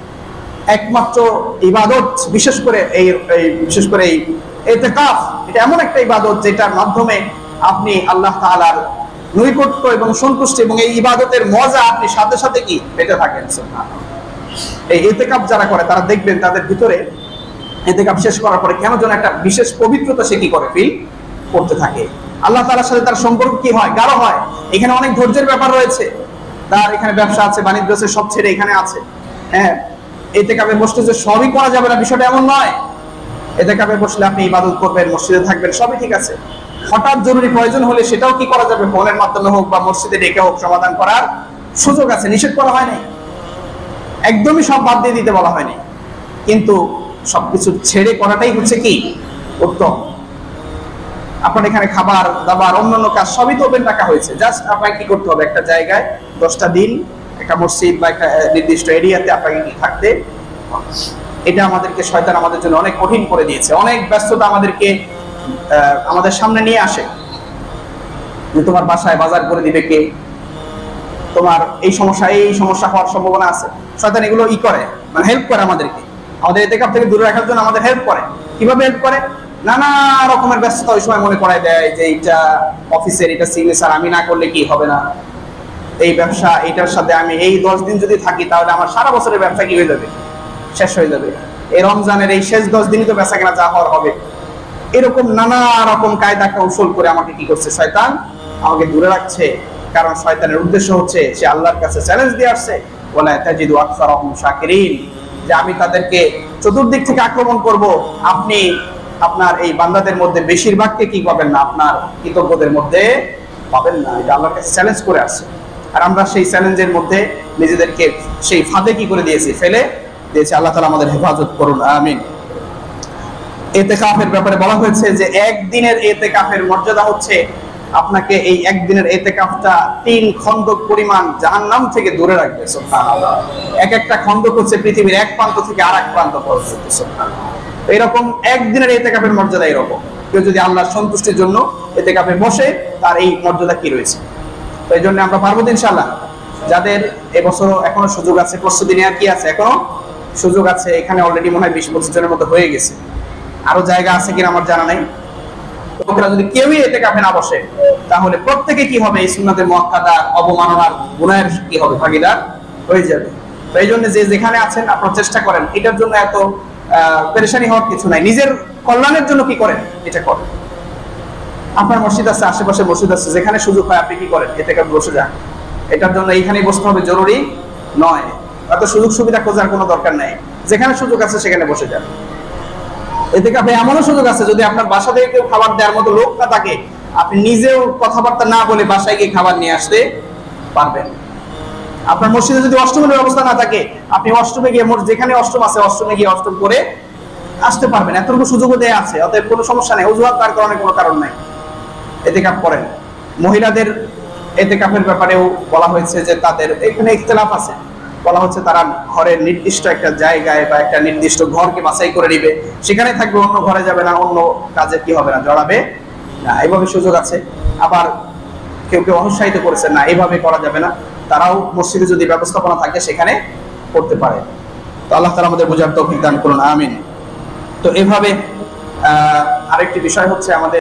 একমাত্র ইবাদত, বিশেষ করে এই ইতিকাফ, এটা এমন একটা ইবাদত যেটার মাধ্যমে আপনি আল্লাহ তাআলার নৈকট্য এবং সন্তুষ্টি এবং এই ইবাদতের মজা আপনি সাথে সাথে কি পেতে থাকেন। এই ইতিকাফ যারা করে তারা দেখবেন তাদের ভিতরে ইতিকাফ শেষ করার পরে কেন যেন একটা বিশেষ পবিত্রতা সে কি করে ফিল করতে থাকে। আল্লাহ তাআলার সাথে তার সম্পর্ক কি হয়? গাঢ় হয়। এখানে অনেক ধৈর্যের ব্যাপার রয়েছে। তার এখানে ব্যবসা আছে, বাণিজ্য আছে, সব ছেড়ে এখানে আছে। হ্যাঁ, ইতিকাফে বসলে যে সবই করা যাবে না বিষয়টা এমন নয়। ইতিকাফে বসলে আপনি ইবাদত করবেন, মসজিদে থাকবেন, সবই ঠিক আছে। হঠাৎ জরুরি প্রয়োজন হলে সেটাও কি করা যাবে? ফোনের মাধ্যমে হোক বা মসজিদে ডেকে হোক সমাধান করার সুযোগ আছে, নিষেধ করা হয়নি। একদমই সব বাদ দিয়ে দিতে বলা হয়নি, কিন্তু সবকিছু ছেড়ে করাটাই হচ্ছে কি উত্তম। আপনার এখানে খাবার দাবার অন্যান্য কাজ সবই তো ওপেন রাখা হয়েছে। জাস্ট আপনাকে কি করতে হবে? একটা জায়গায় 10টা দিন একটা মসজিদ বা একটা নির্দিষ্ট এরিয়াতে আপনাকে কি থাকতে, এটা আমাদেরকে শয়তান আমাদের জন্য অনেক কঠিন করে দিয়েছে। অনেক ব্যস্ততা আমাদেরকে আমাদের সামনে নিয়ে আসে যে তোমার বাসায় বাজার করে দিবে কে, তোমার এই সমস্যা হওয়ার সম্ভাবনা আছে। শয়তান এগুলো করে, মানে হেল্প করে আমাদেরকে, আমাদের ইতিকাফ থেকে দূরে রাখার জন্য আমাদের হেল্প করে। কিভাবে হেল্প করে? নানা রকমের ব্যস্ততা ওই সময় মনে করায় দেয় যে এইটা অফিসের, এটা সিগনেচার আমি না করলে কি হবে না, এই ব্যবসা এটার সাথে আমি এই 10 দিন যদি থাকি তাহলে আমার সারা বছরের ব্যবসা কি হয়ে যাবে, শেষ হয়ে যাবে। এই রমজানের এই শেষ 10 দিনই তো বেচা কেনা যা হওয়ার হবে। এরকম নানা রকম কায়দা কৌশল করে আমাকে কি করছে শয়তান, আমাকে দূরে রাখছে। কারণ শয়তানের উদ্দেশ্য হচ্ছে সে আল্লাহর কাছে চ্যালেঞ্জ দিয়ে আসছে, ওয়ালা তাজিদু আকসারাহুম শাকিরিন, যে আমি তাদেরকে চতুর্দিক থেকে আক্রমণ করব, আপনি আপনার এই বান্দাদের মধ্যে বেশিরভাগকে কি পাবেন না, আপনার কৃতজ্ঞদের মধ্যে পাবেন না। এটা আল্লাহর কাছে চ্যালেঞ্জ করে আসছে। আর আমরা সেই চ্যালেঞ্জের মধ্যে নিজেদেরকে সেই ফাঁদে কি করে দিয়েছি, ফেলে দিয়েছি। আল্লাহ তাআলা আমাদের হেফাজত করুন, আমিন। ইতিকাফের ব্যাপারে বলা হয়েছে যে একদিনের ইতিকাফের মর্যাদা হচ্ছে আপনাকে এই একদিনের ইতিকাফটা 3 খন্দক পরিমাণ জাহান্নাম থেকে দূরে রাখবে। সুবহানাল্লাহ। এক একটা খন্দক হচ্ছে পৃথিবীর এক প্রান্ত থেকে আরেক প্রান্ত পর্যন্ত। সুবহানাল্লাহ। এরকম একদিনের ইতিকাফের মর্যাদা এরকম। কেউ যদি আল্লাহর সন্তুষ্টির জন্য ইতিকাফে বসে, তার এই মর্যাদা কি রয়েছে। তো এই জন্য আমরা পারবো ইনশাআল্লাহ। যাদের এবছর এখনো সুযোগ আছে, প্রস্তুতি নেওয়ার কি আছে, এখনো সুযোগ আছে। এখানে অলরেডি মনে হয় 20-25 জনের মতো হয়ে গেছে, আরো জায়গা আছে কিনা আমার জানা নাই। লোকেরা যদি কেউই ইতিকাফে না বসে, তাহলে প্রত্যেকে কি হবে, এই সুন্নাতে মুআক্কাদা অবমাননার গুনাহের কি হবে, ভাগীদার হয়ে যাবে। তো এই জন্য যে যেখানে আছেন আপনারা চেষ্টা করেন, এটার জন্য এত পেরেশানি হওয়ার কিছু নাই। নিজের কল্যাণের জন্য কি করেন, এটা করেন। আপনার মসজিদ আছে, আশেপাশে মসজিদ আছে, যেখানে সুযোগ হয় আপনি কি করেন, ইতিকাফে বসে যান। এটার জন্য এইখানেই বসতে হবে জরুরি নয়, এত সুযোগ সুবিধা খোঁজার কোনো দরকার নাই। যেখানে সুযোগ আছে সেখানে বসে যান। ইতিকাফে এমনও সুযোগ আছে, যদি আপনার বাসা থেকে কেউ খাবার দেওয়ার মতো লোক না থাকে, আপনি নিজেও কথাবার্তা না বলে বাসায় গিয়ে খাবার নিয়ে আসতে পারবেন। আপনার মসজিদে যদি অষ্টমের ব্যবস্থা না থাকে, আপনি অষ্টমে গিয়ে, যেখানে অষ্টম আছে অষ্টমে গিয়ে অষ্টম করে আসতে পারবেন। এতটুকু সুযোগও দেয়া আছে, অতএব কোনো সমস্যা নেই, অজুহাত তার কারণে কোনো কারণ নাই। ইতিকাফ করেন। মহিলাদের ইতিকাফের ব্যাপারেও বলা হয়েছে যে তাদের এখানে ইখতিলাফ আছে। বলা হচ্ছে তারা ঘরের নির্দিষ্ট একটা জায়গায় বা একটা নির্দিষ্ট ঘরকে বাছাই করে নিবে, সেখানে থাকবে, অন্য ঘরে যাবে না, অন্য কাজে কি হবে না, জড়াবে না। এইভাবে সুযোগ আছে। আবার কেউ কেউ অনুৎসাহিত করেছে না, এইভাবে করা যাবে না, তারাও মসজিদে যদি ব্যবস্থাপনা থাকে সেখানে করতে পারে। তো আল্লাহ তাআলা আমাদের বোঝার তৌফিক দান করুন, আমিন। তো এভাবে আরেকটি বিষয় হচ্ছে আমাদের